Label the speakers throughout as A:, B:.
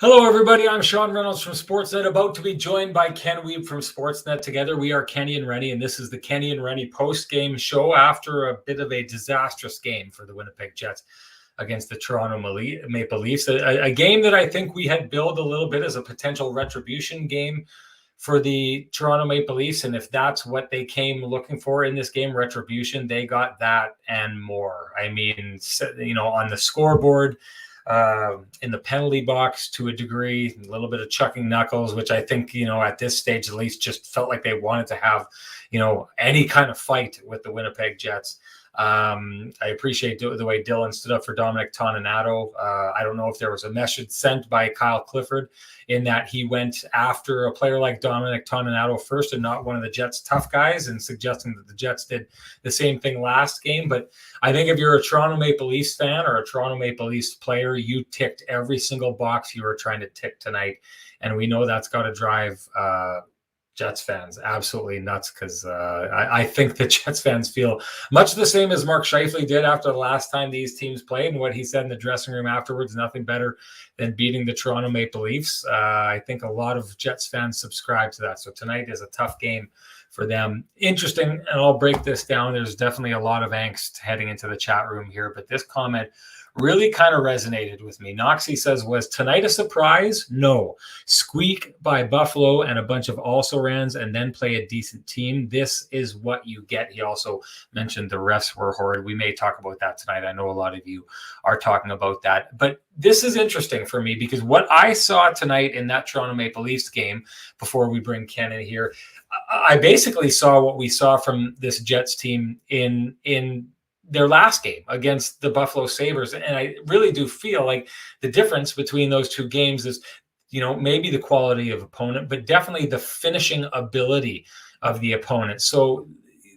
A: Hello, everybody. I'm Sean Reynolds from Sportsnet, about to be joined by Ken Wiebe from Sportsnet. Together, we are Kenny and Renny, and this is the Kenny and Renny post-game show after a bit of a disastrous game for the Winnipeg Jets against the Toronto Maple Leafs. A game that I think we had billed a little bit as a potential retribution game for the Toronto Maple Leafs, and if that's what they came looking for in this game, retribution, they got that and more. I mean, on the scoreboard, in the penalty box to a degree, a little bit of chucking knuckles, which I think, at this stage, at least just felt like they wanted to have, any kind of fight with the Winnipeg Jets. I appreciate the way Dylan stood up for Dominic Toninato. I don't know if there was a message sent by Kyle Clifford in that he went after a player like Dominic Toninato first and not one of the Jets' tough guys, and suggesting that the Jets did the same thing last game. But I think if you're a Toronto Maple Leafs fan or a Toronto Maple Leafs player, you ticked every single box you were trying to tick tonight. And we know that's got to drive Jets fans absolutely nuts, because I think the Jets fans feel much the same as Mark Scheifele did after the last time these teams played, and what he said in the dressing room afterwards, nothing better than beating the Toronto Maple Leafs. I think a lot of Jets fans subscribe to that. So tonight is a tough game for them. Interesting, and I'll break this down. There's definitely a lot of angst heading into the chat room here, but this comment really kind of resonated with me. Noxie says, was tonight a surprise? No. Squeak by Buffalo and a bunch of also-rans and then play a decent team. This is what you get. He also mentioned the refs were horrid. We may talk about that tonight. I know a lot of you are talking about that. But this is interesting for me, because what I saw tonight in that Toronto Maple Leafs game, before we bring Ken in here, I basically saw what we saw from this Jets team in their last game against the Buffalo Sabres. And I really do feel like the difference between those two games is, maybe the quality of opponent, but definitely the finishing ability of the opponent. So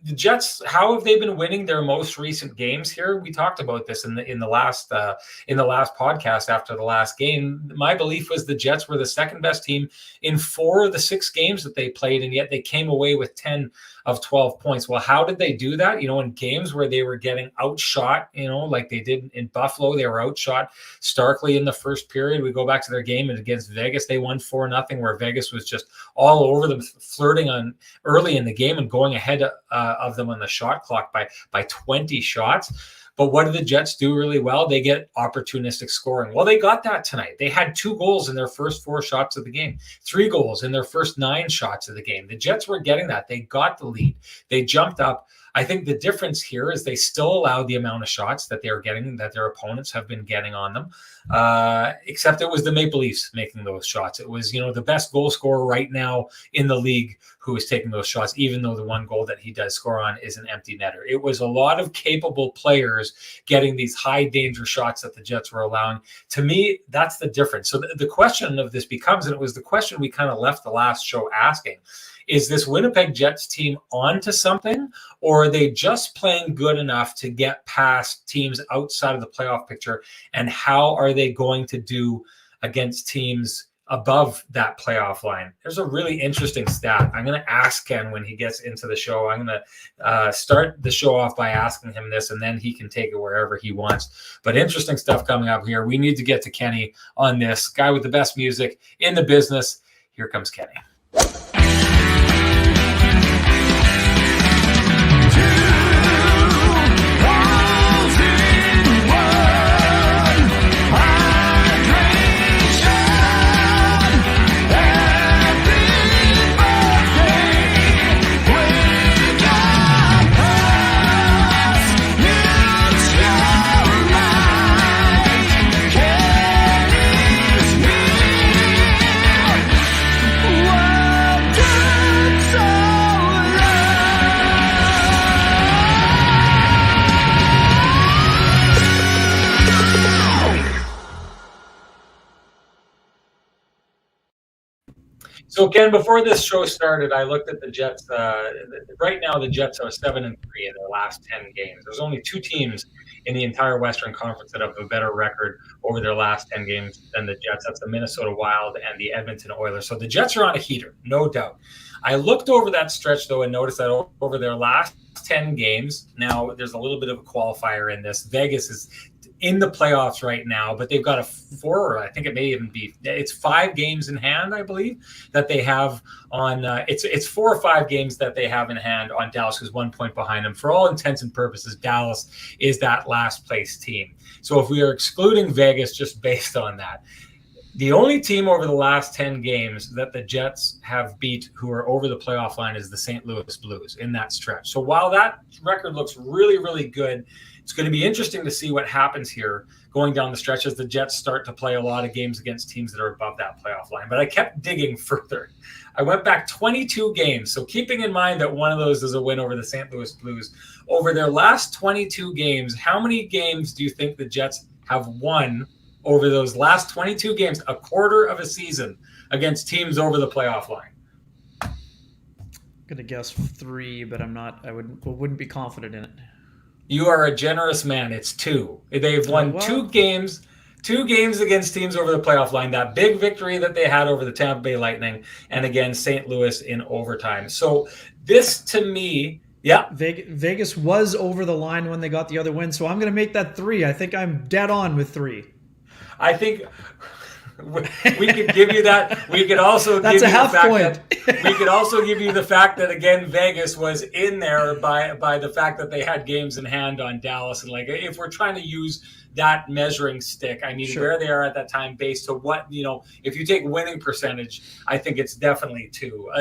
A: the Jets, how have they been winning their most recent games here? We talked about this in the last podcast after the last game. My belief was the Jets were the second best team in 4 of the 6 games that they played, and yet they came away with 10 of 12 points. Well, how did they do that? In games where they were getting outshot, like they did in Buffalo, they were outshot starkly in the first period. We go back to their game against Vegas. They won 4-0, where Vegas was just all over them, flirting on early in the game and going ahead of them on the shot clock by 20 shots. But what do the Jets do really well? They get opportunistic scoring. Well, they got that tonight. They had 2 goals in their first 4 shots of the game, 3 goals in their first 9 shots of the game. The Jets were getting that. They got the lead. They jumped up. I think the difference here is they still allowed the amount of shots that they are getting, that their opponents have been getting on them, except it was the Maple Leafs making those shots. It was, the best goal scorer right now in the league who is taking those shots, even though the one goal that he does score on is an empty netter. It was a lot of capable players getting these high danger shots that the Jets were allowing. To me, that's the difference. So the question of this becomes, and it was the question we kind of left the last show asking, is this Winnipeg Jets team onto something, or are they just playing good enough to get past teams outside of the playoff picture? And how are they going to do against teams above that playoff line? There's a really interesting stat. I'm going to ask Ken when he gets into the show. I'm going to start the show off by asking him this, and then he can take it wherever he wants. But interesting stuff coming up here. We need to get to Kenny on this. Guy with the best music in the business. Here comes Kenny. So, Ken, before this show started, I looked at the Jets. Right now, the Jets are 7-3 in their last 10 games. There's only 2 teams in the entire Western Conference that have a better record over their last 10 games than the Jets. That's the Minnesota Wild and the Edmonton Oilers. So the Jets are on a heater, no doubt. I looked over that stretch, though, and noticed that over their last 10 games, now there's a little bit of a qualifier in this. Vegas is in the playoffs right now, but they've got a 4, or I think it may even be, it's 5 games in hand, I believe, that they have on, it's 4 or 5 games that they have in hand on Dallas, who's 1 point behind them. For all intents and purposes, Dallas is that last place team. So if we are excluding Vegas just based on that, the only team over the last 10 games that the Jets have beat who are over the playoff line is the St. Louis Blues in that stretch. So while that record looks really, really good, it's going to be interesting to see what happens here going down the stretch as the Jets start to play a lot of games against teams that are above that playoff line. But I kept digging further. I went back 22 games. So keeping in mind that one of those is a win over the St. Louis Blues, over their last 22 games, how many games do you think the Jets have won over those last 22 games, a quarter of a season, against teams over the playoff line?
B: I'm gonna guess 3, but I wouldn't be confident in it.
A: You are a generous man. It's 2. They've won 2 games against teams over the playoff line. That big victory that they had over the Tampa Bay Lightning, and again St. Louis in overtime. So this, to me, yeah,
B: Vegas was over the line when they got the other win. So I'm going to make that 3. I think I'm dead on with 3.
A: I think we could give you that. We could also
B: That's
A: give
B: a
A: you
B: half
A: the fact
B: point.
A: that we could also give you the fact that again Vegas was in there by the fact that they had games in hand on Dallas, and like if we're trying to use that measuring stick, I mean,
B: Sure.
A: where they are at that time based on what, if you take winning percentage, I think it's definitely 2.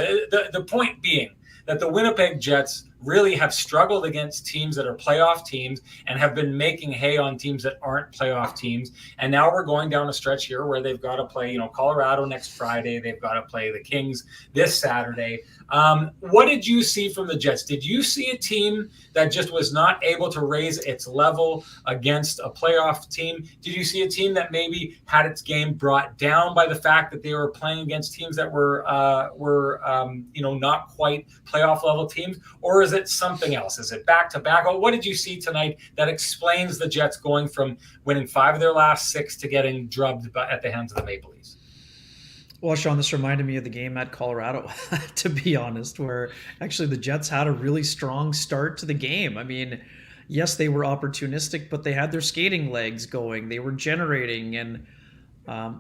A: The point being that the Winnipeg Jets really have struggled against teams that are playoff teams and have been making hay on teams that aren't playoff teams. And now we're going down a stretch here where they've got to play, Colorado next Friday. They've got to play the Kings this Saturday. What did you see from the Jets? Did you see a team that just was not able to raise its level against a playoff team? Did you see a team that maybe had its game brought down by the fact that they were playing against teams that were not quite playoff level teams? Or is it something else? Is it back-to-back? What did you see tonight that explains the Jets going from winning 5 of their last 6 to getting drubbed at the hands of the Maple Leafs?
B: Well, Sean, this reminded me of the game at Colorado, to be honest, where actually the Jets had a really strong start to the game. I mean, yes, they were opportunistic, but they had their skating legs going. They were generating. And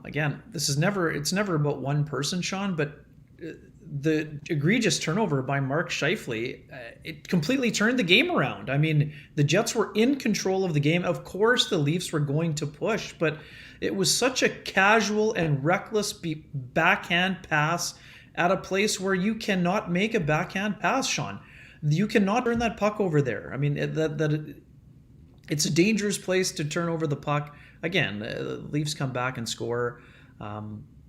B: again, it's never about one person, Sean, but the egregious turnover by Mark Scheifele, it completely turned the game around. I mean, the Jets were in control of the game. Of course, the Leafs were going to push, but it was such a casual and reckless backhand pass at a place where you cannot make a backhand pass, Sean. You cannot turn that puck over there. I mean, it's a dangerous place to turn over the puck. Again, the Leafs come back and score.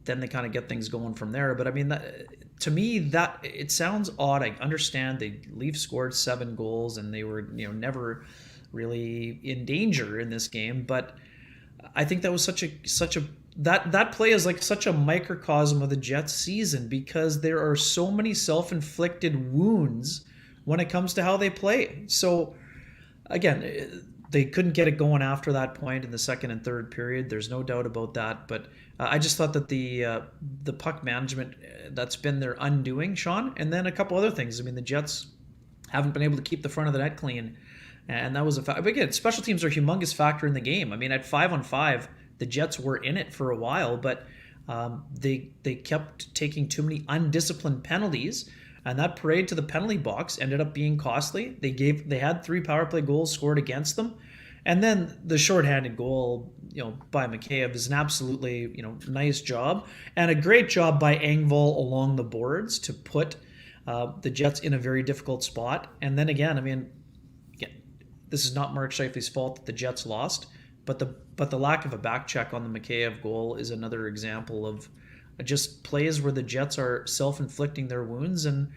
B: Then they kind of get things going from there. But I mean, to me, that it sounds odd. I understand the Leafs scored 7 goals and they were never really in danger in this game. But I think that was that play is like such a microcosm of the Jets season, because there are so many self-inflicted wounds when it comes to how they play. So again, they couldn't get it going after that point in the second and third period. There's no doubt about that. But I just thought that the puck management, that's been their undoing, Sean. And then a couple other things. I mean, the Jets haven't been able to keep the front of the net clean. And that was a fact. But again, special teams are a humongous factor in the game. I mean, at 5-on-5, the Jets were in it for a while, but they kept taking too many undisciplined penalties. And that parade to the penalty box ended up being costly. They had 3 power play goals scored against them. And then the shorthanded goal, by Mikheyev is an absolutely, nice job. And a great job by Engvall along the boards to put the Jets in a very difficult spot. And then again, I mean, this is not Mark Scheifele's fault that the Jets lost, but the lack of a back check on the Mikheyev goal is another example of just plays where the Jets are self-inflicting their wounds, and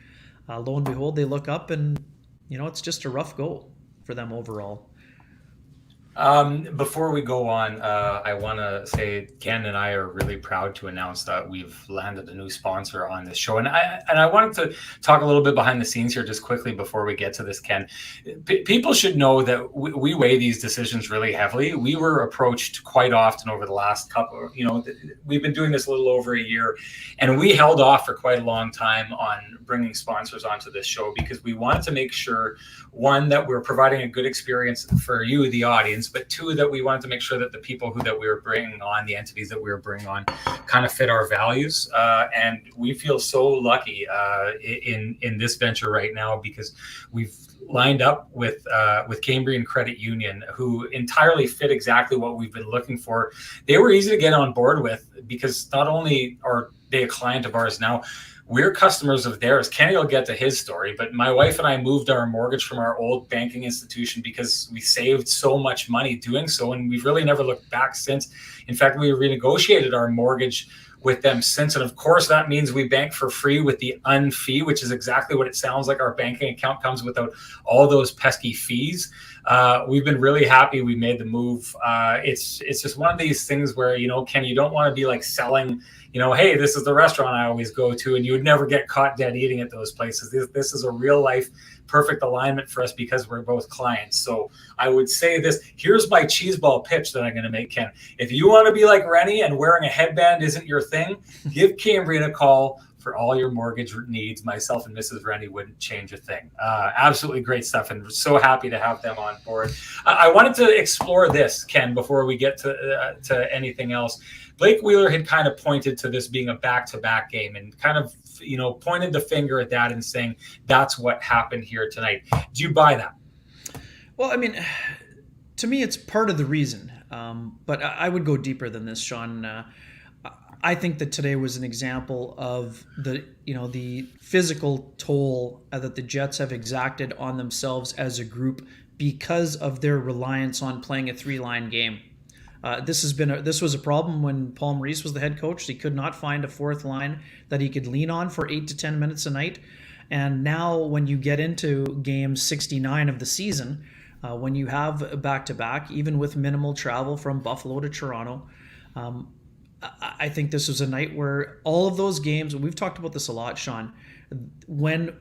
B: lo and behold, they look up and it's just a rough go for them overall.
A: Before we go on, I want to say Ken and I are really proud to announce that we've landed a new sponsor on this show, and I wanted to talk a little bit behind the scenes here, just quickly before we get to this. Ken, people should know that we weigh these decisions really heavily. We were approached quite often over the last couple. We've been doing this a little over a year, and we held off for quite a long time on bringing sponsors onto this show because we wanted to make sure, one, that we're providing a good experience for you, the audience, but two, that we wanted to make sure that the people that we were bringing on, the entities that we were bringing on, kind of fit our values. And we feel so lucky in this venture right now because we've lined up with Cambrian Credit Union, who entirely fit exactly what we've been looking for. They were easy to get on board with because not only are they a client of ours now, we're customers of theirs. Kenny will get to his story, but my wife and I moved our mortgage from our old banking institution because we saved so much money doing so, and we've really never looked back since. In fact, we renegotiated our mortgage with them since, and of course that means we bank for free with the unfee, which is exactly what it sounds like. Our banking account comes without all those pesky fees. We've been really happy we made the move. It's just one of these things where, Ken, you don't want to be like selling, hey, this is the restaurant I always go to, and you would never get caught dead eating at those places. This is a real life perfect alignment for us because we're both clients. So I would say this, here's my cheeseball pitch that I'm going to make, Ken. If you want to be like Renny and wearing a headband isn't your thing, give Cambrian a call for all your mortgage needs. Myself and Mrs. Renny wouldn't change a thing. Absolutely great stuff, and we're so happy to have them on board. I wanted to explore this, Ken, before we get to anything else. Blake Wheeler had kind of pointed to this being a back-to-back game and kind of, pointed the finger at that and saying that's what happened here tonight. Do you buy that?
B: Well, I mean, to me, it's part of the reason. But I would go deeper than this, Sean. I think that today was an example of the physical toll that the Jets have exacted on themselves as a group because of their reliance on playing a three-line game. This was a problem when Paul Maurice was the head coach. He could not find a fourth line that he could lean on for 8 to 10 minutes a night. And now when you get into game 69 of the season, when you have a back-to-back, even with minimal travel from Buffalo to Toronto, I think this was a night where all of those games, and we've talked about this a lot, Sean, when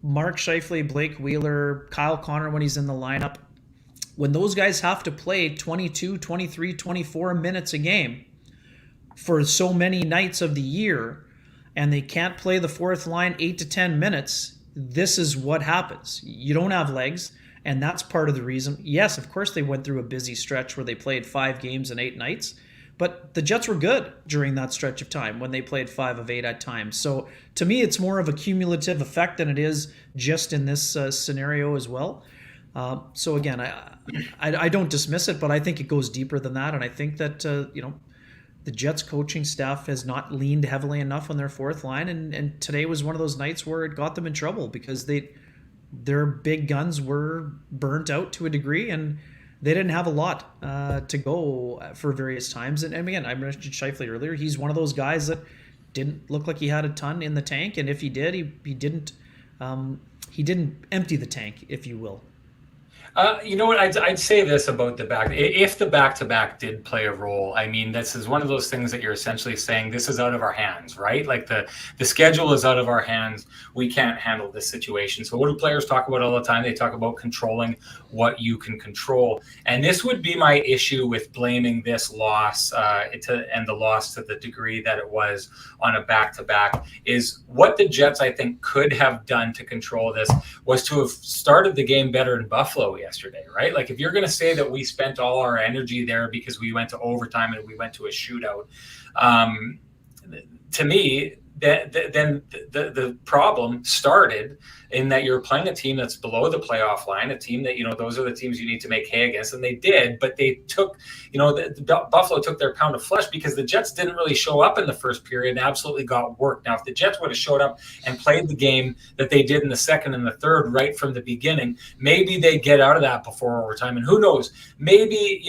B: Mark Scheifele, Blake Wheeler, Kyle Connor, when he's in the lineup, when those guys have to play 22, 23, 24 minutes a game for so many nights of the year, and they can't play the fourth line 8 to 10 minutes, this is what happens. You don't have legs, and that's part of the reason. Yes, of course they went through a busy stretch where they played 5 games in 8 nights, but the Jets were good during that stretch of time when they played 5 of 8 at times. So to me, it's more of a cumulative effect than it is just in this scenario as well. So again, I don't dismiss it, but I think it goes deeper than that. And I think that, the Jets coaching staff has not leaned heavily enough on their fourth line. And today was one of those nights where it got them in trouble because their big guns were burnt out to a degree, and they didn't have a lot to go for various times. And again, I mentioned Scheifele earlier. He's one of those guys that didn't look like he had a ton in the tank. And if he did, he didn't empty the tank, if you will.
A: You know what? I'd say this about the back. If the back-to-back did play a role, I mean, this is one of those things that you're essentially saying this is out of our hands, right? Like the schedule is out of our hands. We can't handle this situation. So what do players talk about all the time? They talk about controlling what you can control. And this would be my issue with blaming this loss and the loss to the degree that it was on a back-to-back is what the Jets, I think, could have done to control this was to have started the game better in Buffalo yesterday, right? Like if you're going to say that we spent all our energy there because we went to overtime and we went to a shootout, to me, then the problem started in that you're playing a team that's below the playoff line, a team that, those are the teams you need to make hay against. And they did, but they took, Buffalo took their pound of flesh because the Jets didn't really show up in the first period and absolutely got worked. Now, if the Jets would have showed up and played the game that they did in the second and the third right from the beginning, maybe they get out of that before overtime. And who knows, maybe,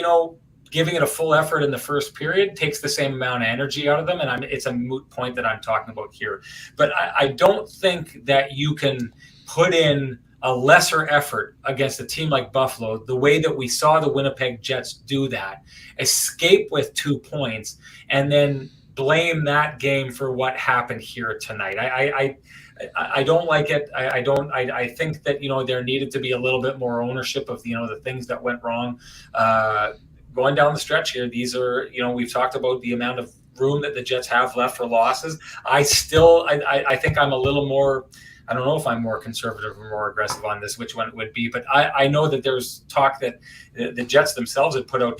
A: giving it a full effort in the first period takes the same amount of energy out of them. And it's a moot point that I'm talking about here. But I don't think that you can put in a lesser effort against a team like Buffalo, the way that we saw the Winnipeg Jets do that, escape with 2 points, and then blame that game for what happened here tonight. I don't like it. I think that, there needed to be a little bit more ownership of, the things that went wrong. Going down the stretch here, these are, we've talked about the amount of room that the Jets have left for losses. I think I'm a little more, I don't know if I'm more conservative or more aggressive on this, which one it would be, but I know that there's talk that the Jets themselves had put out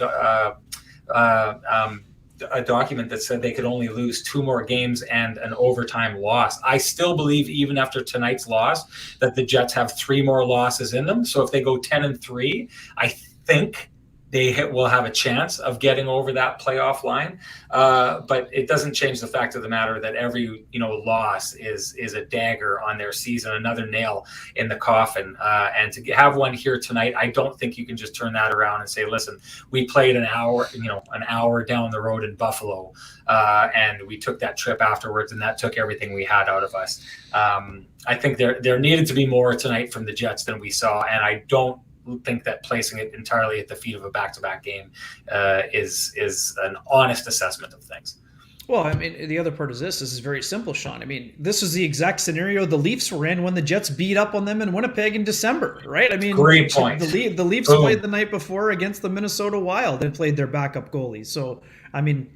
A: a document that said they could only lose 2 more games and an overtime loss. I still believe, even after tonight's loss, that the Jets have 3 more losses in them. So if they go 10-3, I think they will have a chance of getting over that playoff line. But it doesn't change the fact of the matter that every, loss is a dagger on their season, another nail in the coffin. And to have one here tonight, I don't think you can just turn that around and say, listen, we played an hour down the road in Buffalo, and we took that trip afterwards, and that took everything we had out of us. I think there needed to be more tonight from the Jets than we saw, and I don't think that placing it entirely at the feet of a back-to-back game is an honest assessment of things.
B: Well, I mean, the other part is this is very simple, Sean. I mean, this is the exact scenario the Leafs were in when the Jets beat up on them in Winnipeg in December, right? I mean,
A: great point.
B: The Leafs played the night before against the Minnesota Wild and played their backup goalie. So, I mean,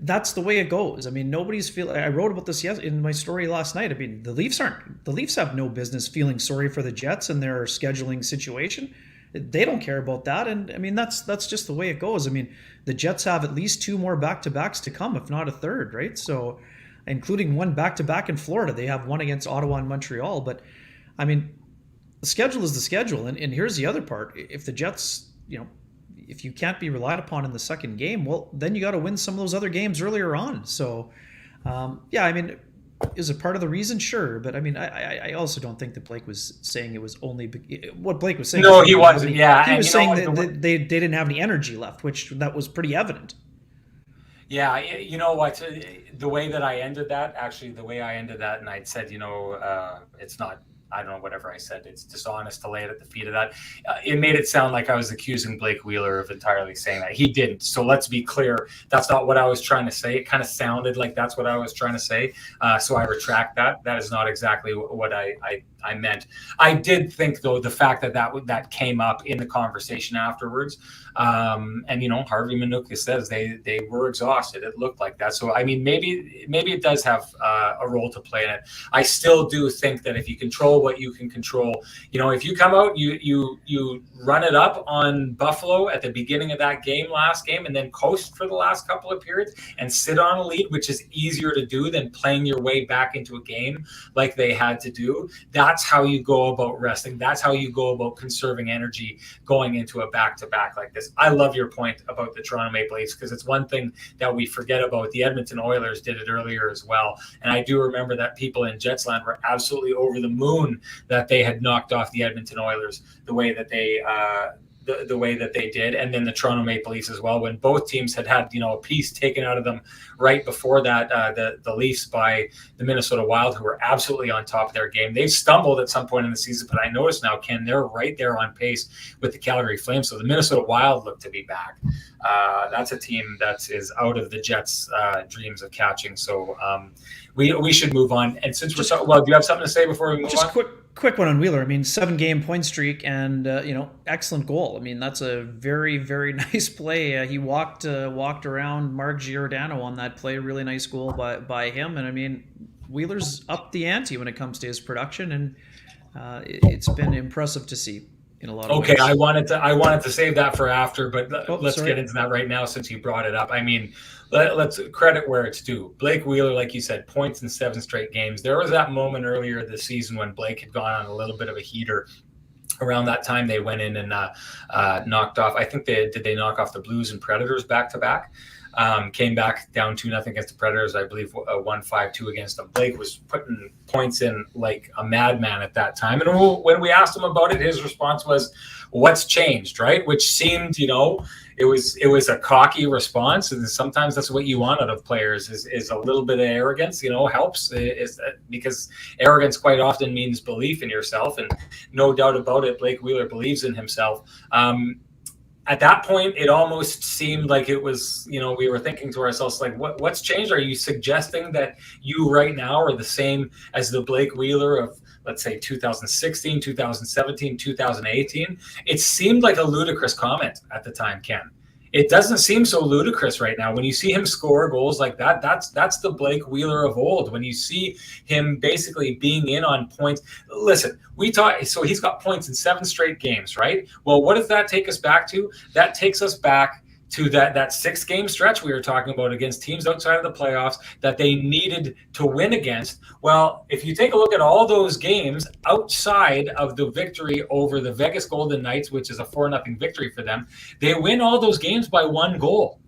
B: that's the way it goes. I mean, I wrote about this in my story last night. I mean, the Leafs have no business feeling sorry for the Jets and their scheduling situation. They don't care about that. And I mean, that's just the way it goes. I mean, the Jets have at least 2 more back-to-backs to come, if not a third, right? So, including one back-to-back in Florida. They have one against Ottawa and Montreal. But I mean, the schedule is the schedule. And here's the other part. If the Jets, if you can't be relied upon in the second game, well, then you got to win some of those other games earlier on. So, I mean, is it part of the reason? Sure. But I mean, I also don't think that Blake was saying it was only what Blake was saying.
A: No, he wasn't. Yeah.
B: He was saying that they didn't have any energy left, which that was pretty evident.
A: Yeah. You know what? The way that I ended that, and I'd said, it's not, I don't know, whatever I said, it's dishonest to lay it at the feet of that. It made it sound like I was accusing Blake Wheeler of entirely saying that. He didn't. So let's be clear. That's not what I was trying to say. It kind of sounded like that's what I was trying to say. So I retract that. That is not exactly what I meant. I did think, though, the fact that came up in the conversation afterwards. And, Harvey Manuka says they were exhausted. It looked like that. So, I mean, maybe it does have a role to play in it. I still do think that if you control what you can control, if you come out, you run it up on Buffalo at the beginning of that last game, and then coast for the last couple of periods and sit on a lead, which is easier to do than playing your way back into a game like they had to do. That's how you go about resting. That's how you go about conserving energy going into a back-to-back like this. I love your point about the Toronto Maple Leafs, because it's one thing that we forget about. The Edmonton Oilers did it earlier as well. And I do remember that people in Jetsland were absolutely over the moon that they had knocked off the Edmonton Oilers the way that they the way that they did, and then the Toronto Maple Leafs as well, when both teams had a piece taken out of them right before that. The Leafs by the Minnesota Wild, who were absolutely on top of their game. They stumbled at some point in the season, but I notice now, Ken, they're right there on pace with the Calgary Flames. So the Minnesota Wild look to be back. That's a team that is out of the Jets' dreams of catching. So we should move on. And since we're do you have something to say before we move on?
B: Quick one on Wheeler. I mean, 7-game point streak and excellent goal. I mean, that's a very, very nice play. He walked around Mark Giordano on that play. Really nice goal by him. And I mean, Wheeler's up the ante when it comes to his production, and it's been impressive to see in a lot of ways.
A: Okay, I wanted to save that for after, but let's get into that right now since you brought it up. I mean, let's credit where it's due. Blake Wheeler, like you said, points in 7 straight games. There was that moment earlier this season when Blake had gone on a little bit of a heater. Around that time, they went in and knocked off. I think they knock off the Blues and Predators back to back. came back down 2-0 against the Predators. I believe 1-5-2 against them. Blake was putting points in like a madman at that time. And when we asked him about it, his response was, "What's changed?" Right? Which seemed, it was a cocky response, and sometimes that's what you want out of players is a little bit of arrogance. Helps because arrogance quite often means belief in yourself, and no doubt about it, Blake Wheeler believes in himself. At that point, it almost seemed like it was, we were thinking to ourselves, like, what's changed? Are you suggesting that you right now are the same as the Blake Wheeler of, let's say, 2016, 2017, 2018? It seemed like a ludicrous comment at the time, Ken. It doesn't seem so ludicrous right now. When you see him score goals like that, that's the Blake Wheeler of old. When you see him basically being in on points, listen, so he's got points in 7 straight games, right? Well, what does that take us back to? That takes us back to that 6-game stretch we were talking about against teams outside of the playoffs that they needed to win against. Well, if you take a look at all those games outside of the victory over the Vegas Golden Knights, which is a 4-0 victory for them, they win all those games by 1 goal.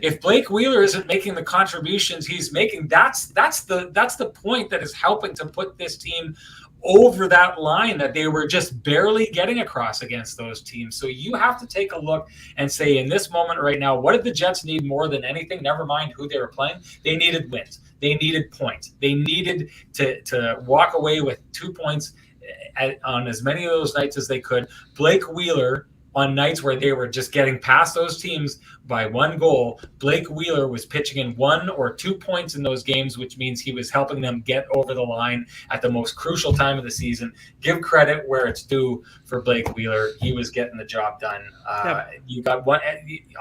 A: If Blake Wheeler isn't making the contributions he's making, that's the point that is helping to put this team over that line that they were just barely getting across against those teams. So you have to take a look and say, in this moment right now, what did the Jets need more than anything? Never mind who they were playing. They needed wins. They needed points. They needed to walk away with 2 points on as many of those nights as they could. Blake Wheeler, on nights where they were just getting past those teams by 1 goal, Blake Wheeler was pitching in 1 or 2 points in those games, which means he was helping them get over the line at the most crucial time of the season. Give credit where it's due for Blake Wheeler. He was getting the job done. You got one.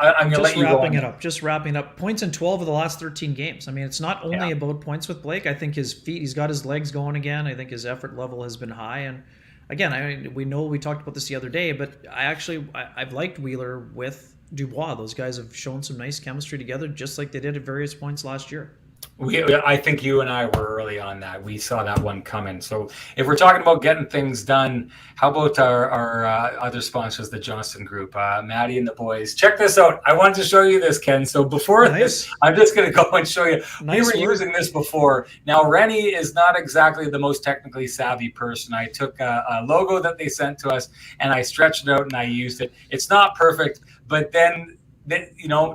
A: I'm going to let you go.
B: Just wrapping it up. Points in 12 of the last 13 games. I mean, it's not only about points with Blake. I think his feet, he's got his legs going again. I think his effort level has been high. And again, we talked about this the other day, but I've liked Wheeler with Dubois. Those guys have shown some nice chemistry together, just like they did at various points last year.
A: I think you and I were early on that. We saw that one coming. So if we're talking about getting things done, how about our other sponsors, the Johnston Group, Maddie and the boys? Check this out. I wanted to show you this, Ken. So before this, I'm just going to go and show you. We were using this before. Now, Renny is not exactly the most technically savvy person. I took a logo that they sent to us and I stretched it out and I used it. It's not perfect, but then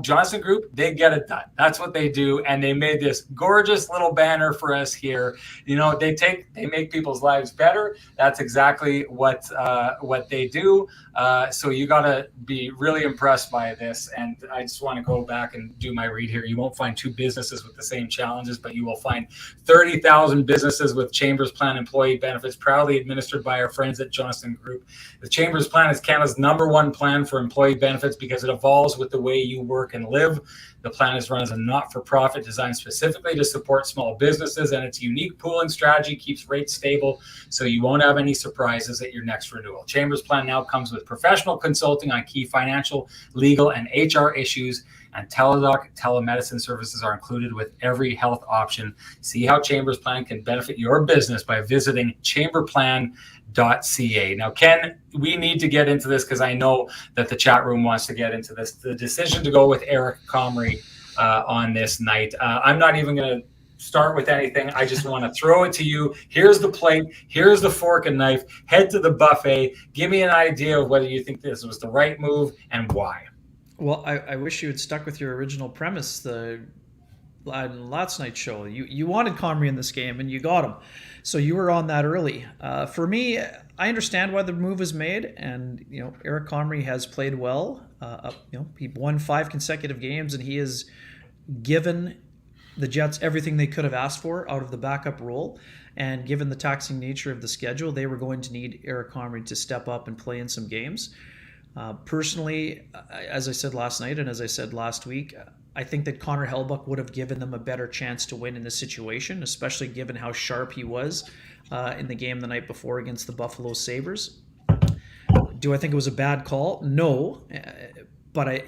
A: Johnston Group, they get it done. That's what they do. And they made this gorgeous little banner for us here. They make people's lives better. That's exactly what they do. So you got to be really impressed by this. And I just want to go back and do my read here. You won't find 2 businesses with the same challenges, but you will find 30,000 businesses with Chambers Plan employee benefits proudly administered by our friends at Johnston Group. The Chambers Plan is Canada's #1 plan for employee benefits because it evolves with the way you work and live. The plan is run as a not-for-profit designed specifically to support small businesses, and its unique pooling strategy keeps rates stable so you won't have any surprises at your next renewal. Chambers Plan now comes with professional consulting on key financial, legal, and HR issues, and telemedicine services are included with every health option. See how Chambers Plan can benefit your business by visiting chamberplan.ca. Now, Ken, we need to get into this because I know that the chat room wants to get into this. The decision to go with Eric Comrie on this night. I'm not even going to start with anything. I just want to throw it to you. Here's the plate. Here's the fork and knife. Head to the buffet. Give me an idea of whether you think this was the right move and why.
B: Well, I wish you had stuck with your original premise the last night's show. You wanted Comrie in this game, and you got him. So you were on that early. For me, I understand why the move was made, and Eric Comrie has played well. He won 5 consecutive games, and he has given the Jets everything they could have asked for out of the backup role. And given the taxing nature of the schedule, they were going to need Eric Comrie to step up and play in some games. Personally, as I said last night and as I said last week, I think that Connor Hellebuyck would have given them a better chance to win in this situation, especially given how sharp he was in the game the night before against the Buffalo Sabres. Do I think it was a bad call? No. But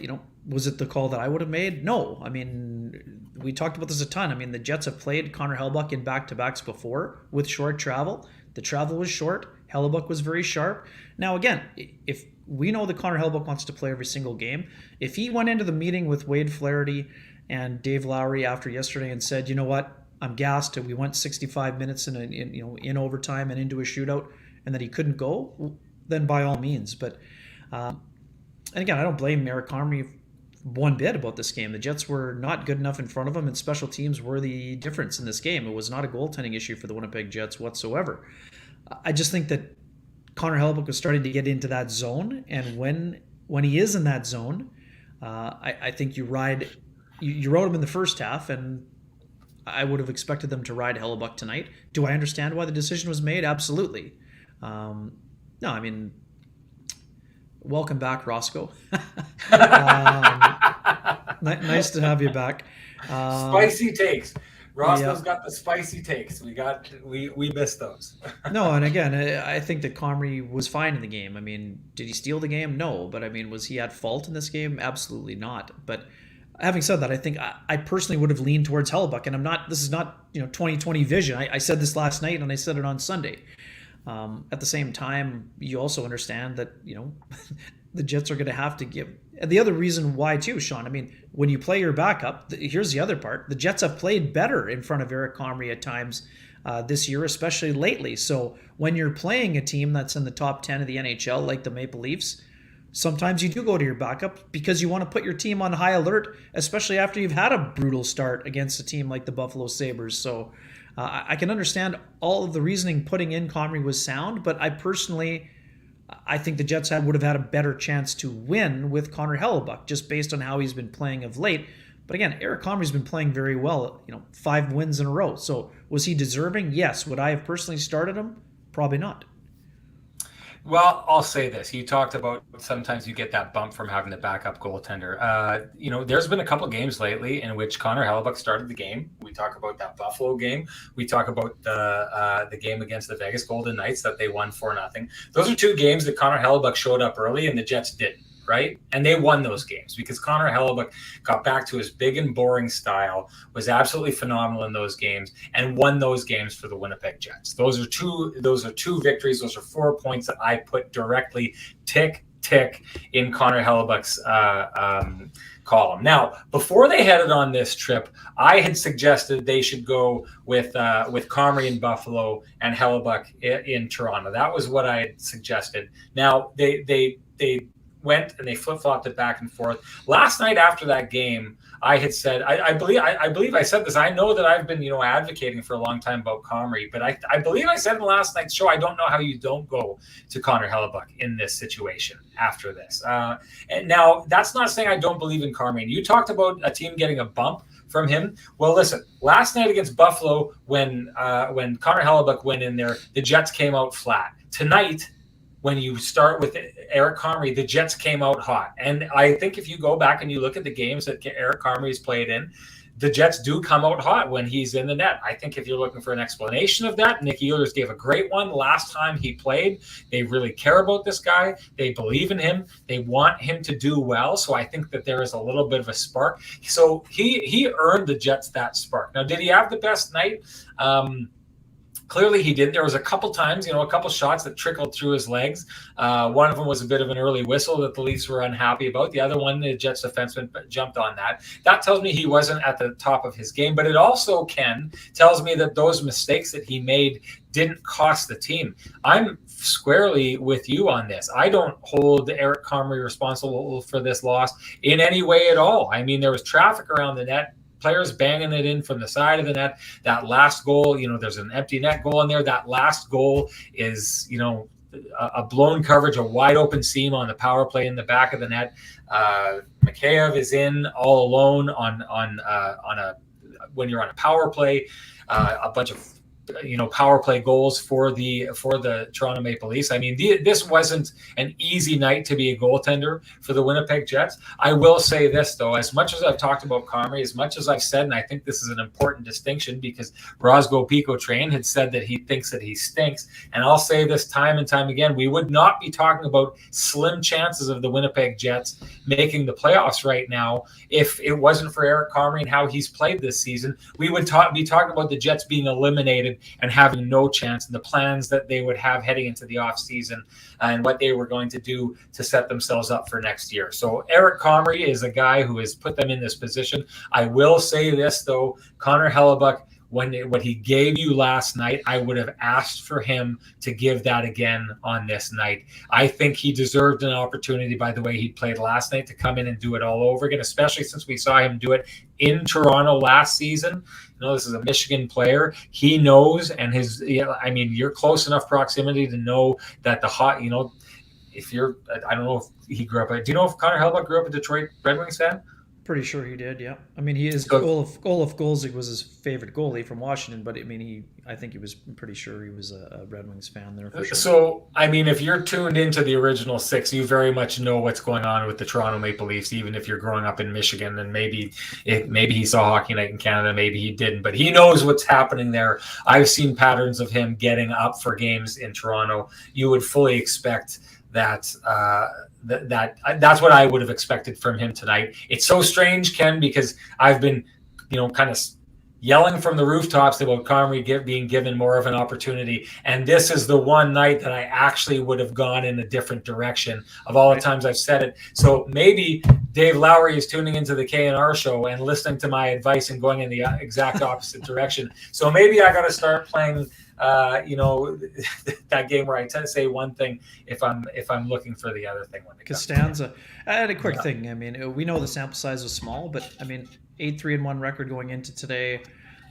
B: was it the call that I would have made? No. I mean, we talked about this a ton. I mean, the Jets have played Connor Hellebuyck in back-to-backs before with short travel. The travel was short. Hellebuyck was very sharp. Now, again, if we know that Connor Hellebuyck wants to play every single game, if he went into the meeting with Wade Flaherty And Dave Lowry after yesterday and said, you know what, I'm gassed. We went 65 minutes in overtime and into a shootout, and that he couldn't go. Then by all means, but and again, I don't blame Eric Comrie one bit about this game. The Jets were not good enough in front of them, and special teams were the difference in this game. It was not a goaltending issue for the Winnipeg Jets whatsoever. I just think that Connor Hellebuyck was starting to get into that zone, and when he is in that zone, I think you rode him in the first half, and I would have expected them to ride Hellebuyck tonight. Do I understand why the decision was made? Absolutely. No, I mean, welcome back, Roscoe. Nice to have you back.
A: Spicy takes. Roscoe's got the spicy takes. We missed those.
B: No, and again, I think that Comrie was fine in the game. I mean, did he steal the game? No, but I mean, was he at fault in this game? Absolutely not. But having said that, I think I personally would have leaned towards Hellebuyck, and this is not 2020 vision. I said this last night, and I said it on Sunday. At the same time, you also understand that the Jets are going to have to give. And the other reason why too, Sean, I mean, when you play your backup, here's the other part. The Jets have played better in front of Eric Comrie at times this year, especially lately. So when you're playing a team that's in the top 10 of the NHL, like the Maple Leafs, sometimes you do go to your backup because you want to put your team on high alert, especially after you've had a brutal start against a team like the Buffalo Sabres. So I can understand all of the reasoning putting in Comrie was sound, but I think the Jets would have had a better chance to win with Connor Hellebuyck, just based on how he's been playing of late. But again, Eric Comrie's been playing very well, 5 wins in a row. So was he deserving? Yes. Would I have personally started him? Probably not.
A: Well, I'll say this. You talked about sometimes you get that bump from having a backup goaltender. There's been a couple games lately in which Connor Hellebuyck started the game. We talk about that Buffalo game. We talk about the game against the Vegas Golden Knights that they won 4-0. Those are 2 games that Connor Hellebuyck showed up early and the Jets didn't. Right? And they won those games because Connor Hellebuyck got back to his big and boring style, was absolutely phenomenal in those games, and won those games for the Winnipeg Jets. Those are two victories. Those are 4 points that I put directly tick in Connor Hellebuyck's column. Now, before they headed on this trip, I had suggested they should go with Comrie in Buffalo and Hellebuyck in Toronto. That was what I had suggested. Now they went and they flip-flopped it back and forth. Last night after that game, I had said, I believe I said this. I know that I've been, advocating for a long time about Comrie, but I believe I said in last night's show, I don't know how you don't go to Connor Hellebuyck in this situation after this. And now that's not saying I don't believe in Comrie. And you talked about a team getting a bump from him. Well, listen, last night against Buffalo, when Connor Hellebuyck went in there, the Jets came out flat. Tonight, when you start with Eric Comrie, the Jets came out hot. And I think if you go back and you look at the games that Eric Comrie's played in, the Jets do come out hot when he's in the net. I think if you're looking for an explanation of that, Nick Ehlers gave a great one last time he played. They really care about this guy. They believe in him. They want him to do well. So I think that there is a little bit of a spark. So he earned the Jets that spark. Now, did he have the best night? Clearly he did. There was a couple times, a couple shots that trickled through his legs. One of them was a bit of an early whistle that the Leafs were unhappy about. The other one, the Jets defenseman jumped on that. That tells me he wasn't at the top of his game. But it also, Ken, tells me that those mistakes that he made didn't cost the team. I'm squarely with you on this. I don't hold Eric Comrie responsible for this loss in any way at all. I mean, there was traffic around the net. Players banging it in from the side of the net. That last goal, there's an empty net goal in there. That last goal is, a blown coverage, a wide open seam on the power play in the back of the net. Mikheyev is in all alone when you're on a power play. A bunch of power play goals for the Toronto Maple Leafs. I mean, this wasn't an easy night to be a goaltender for the Winnipeg Jets. I will say this, though, as much as I've talked about Comrie, as much as I've said, and I think this is an important distinction because Roscoe Pico-Train had said that he thinks that he stinks, and I'll say this time and time again, we would not be talking about slim chances of the Winnipeg Jets making the playoffs right now if it wasn't for Eric Comrie and how he's played this season. We would be talking about the Jets being eliminated devastated and having no chance, and the plans that they would have heading into the offseason and what they were going to do to set themselves up for next year. So Eric Comrie is a guy who has put them in this position. I will say this, though, Connor Hellebuyck, what he gave you last night, I would have asked for him to give that again on this night. I think he deserved an opportunity, by the way he played last night, to come in and do it all over again, especially since we saw him do it in Toronto last season. You know, this is a Michigan player. He knows, and you're close enough proximity to know that if you're, I don't know if he grew up, do you know if Connor Hellebuyck grew up a Detroit Red Wings fan?
B: Pretty sure he did, yeah. I mean, goal of Golzig was his favorite goalie from Washington, but I mean, I think he was pretty sure he was a Red Wings fan there for sure.
A: So, I mean, if you're tuned into the original six, you very much know what's going on with the Toronto Maple Leafs, even if you're growing up in Michigan, and maybe he saw Hockey Night in Canada, maybe he didn't, but he knows what's happening there. I've seen patterns of him getting up for games in Toronto. You would fully expect that's what I would have expected from him tonight. It's so strange, Ken, because I've been, kind of yelling from the rooftops about Comrie being given more of an opportunity. And this is the one night that I actually would have gone in a different direction of all the times I've said it. So maybe Dave Lowry is tuning into the K&R show and listening to my advice and going in the exact opposite direction. So maybe I got to start playing that game where I tend to say one thing if I'm looking for the other thing when it comes
B: Costanza. I had a quick thing. I mean, we know the sample size was small, but I mean, 8-3-1 record going into today,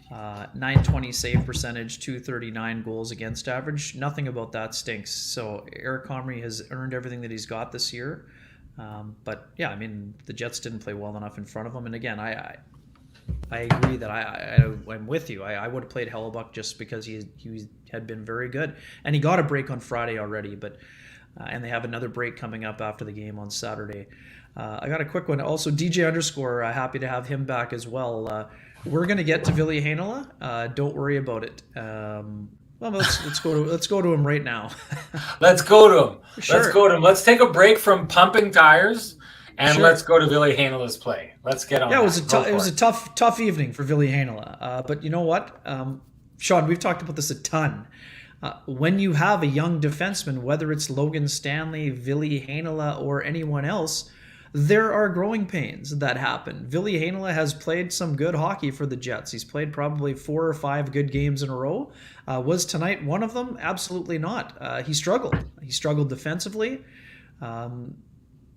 B: 920 save percentage, 239 goals against average. Nothing about that stinks. So Eric Comrie has earned everything that he's got this year. But yeah, I mean, the Jets didn't play well enough in front of him. And again, I agree that I'm with you. I would have played Hellebuyck just because he had been very good, and he got a break on Friday already. But and they have another break coming up after the game on Saturday. I got a quick one. Also, DJ underscore, happy to have him back as well. We're gonna get to Ville Heinola. Don't worry about it. Well, let's go to him right now.
A: Let's go to him.
B: Sure.
A: Let's go to him. Let's take a break from pumping tires. And let's go to Ville Heinola's play. Let's get on.
B: Yeah, it was a tough evening for Ville Heinola. But you know what, Sean, we've talked about this a ton. When you have a young defenseman, whether it's Logan Stanley, Ville Heinola, or anyone else, there are growing pains that happen. Ville Heinola has played some good hockey for the Jets. He's played probably 4 or 5 good games in a row. Was tonight one of them? Absolutely not. He struggled. He struggled defensively.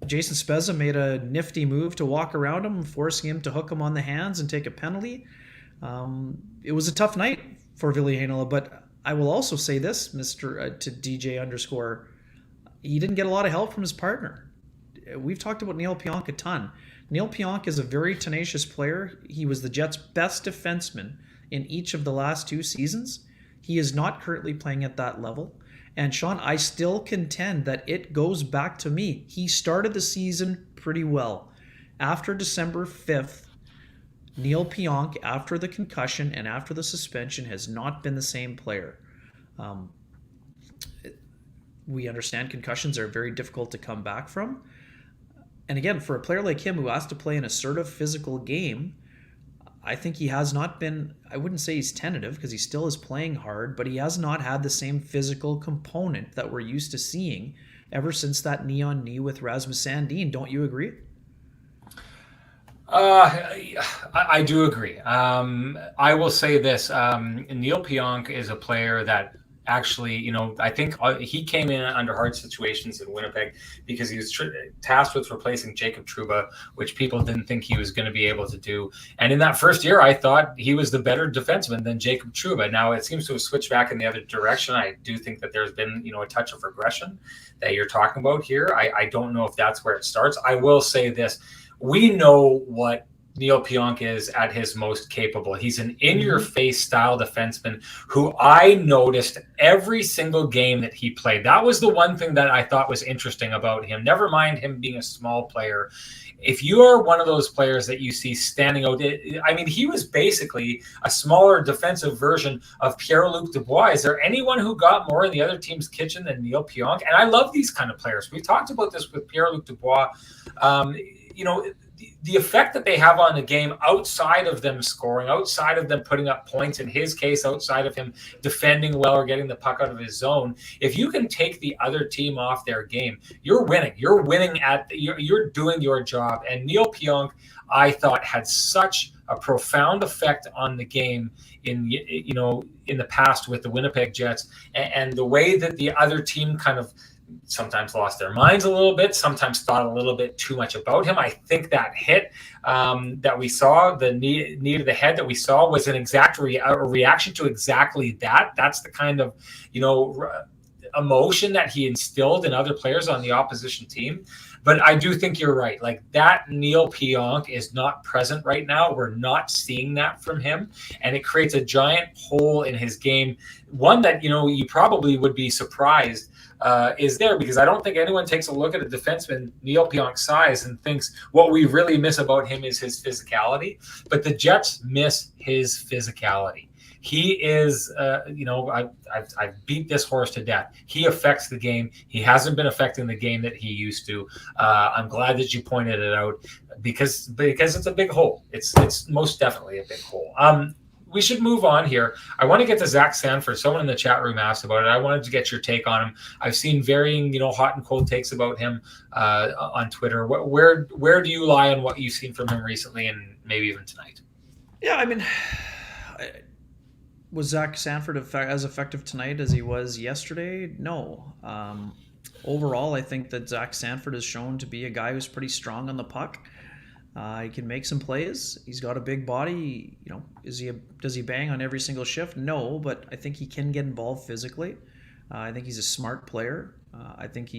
B: Jason Spezza made a nifty move to walk around him, forcing him to hook him on the hands and take a penalty. It was a tough night for Ville Heinola, but I will also say this, to DJ underscore, he didn't get a lot of help from his partner. We've talked about Neil Pionk a ton. Neil Pionk is a very tenacious player. He was the Jets' best defenseman in each of the last 2 seasons. He is not currently playing at that level. And Sean, I still contend that it goes back to me. He started the season pretty well. After December 5th, Neil Pionk, after the concussion and after the suspension, has not been the same player. We understand concussions are very difficult to come back from. And again, for a player like him who has to play an assertive physical game, I think he has not been, I wouldn't say he's tentative because he still is playing hard, but he has not had the same physical component that we're used to seeing ever since that knee-on-knee with Rasmus Sandin. Don't you agree?
A: I do agree. I will say this. Neil Pionk is a player that actually, I think he came in under hard situations in Winnipeg because he was tasked with replacing Jacob Trouba, which people didn't think he was going to be able to do. And in that first year, I thought he was the better defenseman than Jacob Trouba. Now it seems to have switched back in the other direction. I do think that there's been, a touch of regression that you're talking about here. I don't know if that's where it starts. I will say this. We know what Neil Pionk is at his most capable. He's an in-your-face style defenseman who I noticed every single game that he played. That was the one thing that I thought was interesting about him. Never mind him being a small player. If you are one of those players that you see standing out, he was basically a smaller defensive version of Pierre-Luc Dubois. Is there anyone who got more in the other team's kitchen than Neil Pionk? And I love these kind of players. We've talked about this with Pierre-Luc Dubois. the effect that they have on the game outside of them scoring, outside of them putting up points, in his case, outside of him defending well or getting the puck out of his zone, if you can take the other team off their game, you're winning. You're winning you're doing your job. And Neil Pionk, I thought, had such a profound effect on the game in the past with the Winnipeg Jets, and the way that the other team kind of sometimes lost their minds a little bit, sometimes thought a little bit too much about him. I think that hit that we saw, the knee to the head that we saw, was an exact reaction to exactly that. That's the kind of, emotion that he instilled in other players on the opposition team. But I do think you're right. Like, that Neil Pionk is not present right now. We're not seeing that from him. And it creates a giant hole in his game. One that, you probably would be surprised is there, because I don't think anyone takes a look at a defenseman Neil Pionk's size and thinks what we really miss about him is his physicality. But the Jets miss his physicality. He is, I've beat this horse to death. He affects the game. He hasn't been affecting the game that he used to. I'm glad that you pointed it out, because it's a big hole. It's most definitely a big hole. We should move on here. I want to get to Zach Sanford. Someone in the chat room asked about it. I wanted to get your take on him. I've seen varying, hot and cold takes about him on Twitter. Where do you lie on what you've seen from him recently and maybe even tonight?
B: Yeah, I mean, was Zach Sanford as effective tonight as he was yesterday? No. Overall, I think that Zach Sanford has shown to be a guy who's pretty strong on the puck. He can make some plays. He's got a big body. Does he bang on every single shift? No, but I think he can get involved physically. I think he's a smart player. I think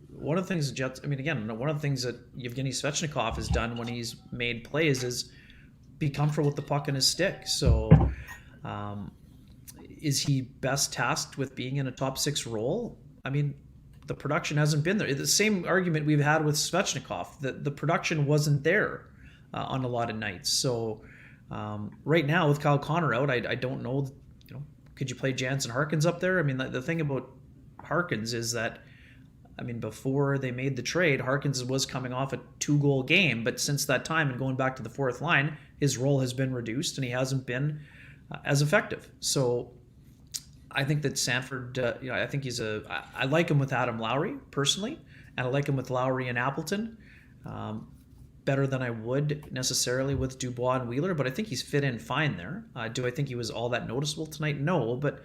B: one of the things that Yevgeny Svechnikov has done when he's made plays is be comfortable with the puck in his stick. So, is he best tasked with being in a top six role? I mean, the production hasn't been there. The same argument we've had with Svechnikov, that the production wasn't there on a lot of nights. So right now with Kyle Connor out, I don't know, could you play Jansen Harkins up there? I mean, the thing about Harkins is that, before they made the trade, Harkins was coming off a 2-goal game, but since that time and going back to the fourth line, his role has been reduced and he hasn't been as effective. So I think that Sanford, I think I like him with Adam Lowry personally, and I like him with Lowry and Appleton better than I would necessarily with Dubois and Wheeler, but I think he's fit in fine there. Do I think he was all that noticeable tonight? No, but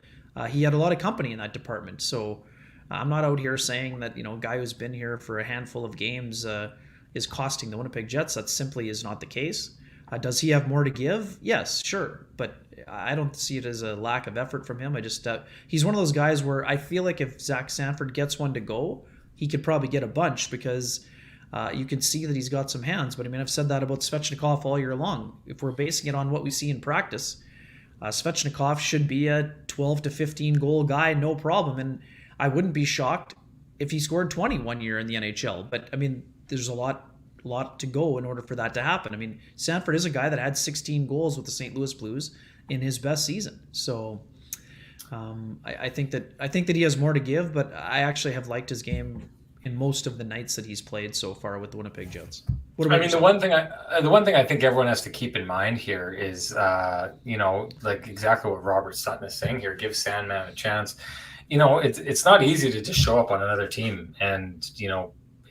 B: he had a lot of company in that department. So I'm not out here saying that, a guy who's been here for a handful of games is costing the Winnipeg Jets. That simply is not the case. Does he have more to give? Yes, sure. But I don't see it as a lack of effort from him. He's one of those guys where I feel like if Zach Sanford gets one to go, he could probably get a bunch, because you can see that he's got some hands. But I've said that about Svechnikov all year long. If we're basing it on what we see in practice, Svechnikov should be a 12 to 15 goal guy, no problem. And I wouldn't be shocked if he scored 20 one year in the NHL. But there's a lot to go in order for that to happen. Sanford is a guy that had 16 goals with the St. Louis Blues in his best season. So I think that he has more to give, but I actually have liked his game in most of the nights that he's played so far with the Winnipeg Jets.
A: The one thing I think everyone has to keep in mind here is, like exactly what Robert Sutton is saying here, give Sandman a chance. It's not easy to just show up on another team and,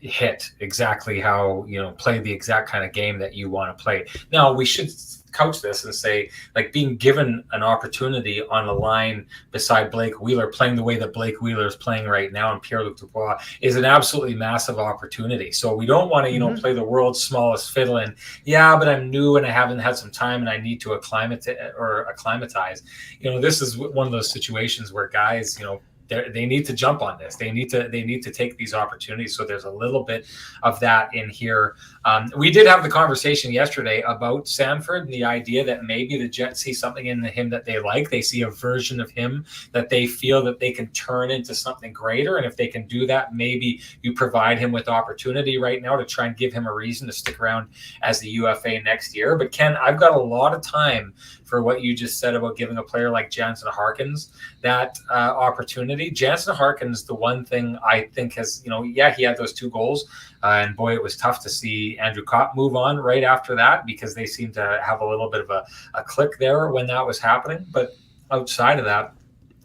A: hit exactly how, play the exact kind of game that you want to play. Now, we should couch this and say, like, being given an opportunity on a line beside Blake Wheeler, playing the way that Blake Wheeler is playing right now, and Pierre-Luc Dubois, is an absolutely massive opportunity. So we don't want to, play the world's smallest fiddle and, but I'm new and I haven't had some time and I need to acclimatize. This is one of those situations where guys, they need to jump on this. They need to take these opportunities. So there's a little bit of that in here. We did have the conversation yesterday about Sanford and the idea that maybe the Jets see something in him that they like. They see a version of him that they feel that they can turn into something greater. And if they can do that, maybe you provide him with opportunity right now to try and give him a reason to stick around as the UFA next year. But Ken, I've got a lot of time for what you just said about giving a player like Jansen Harkins that opportunity. opportunity. Jansen Harkins, the one thing I think has, he had those 2 goals. And boy, it was tough to see Andrew Kopp move on right after that, because they seemed to have a little bit of a click there when that was happening. But outside of that,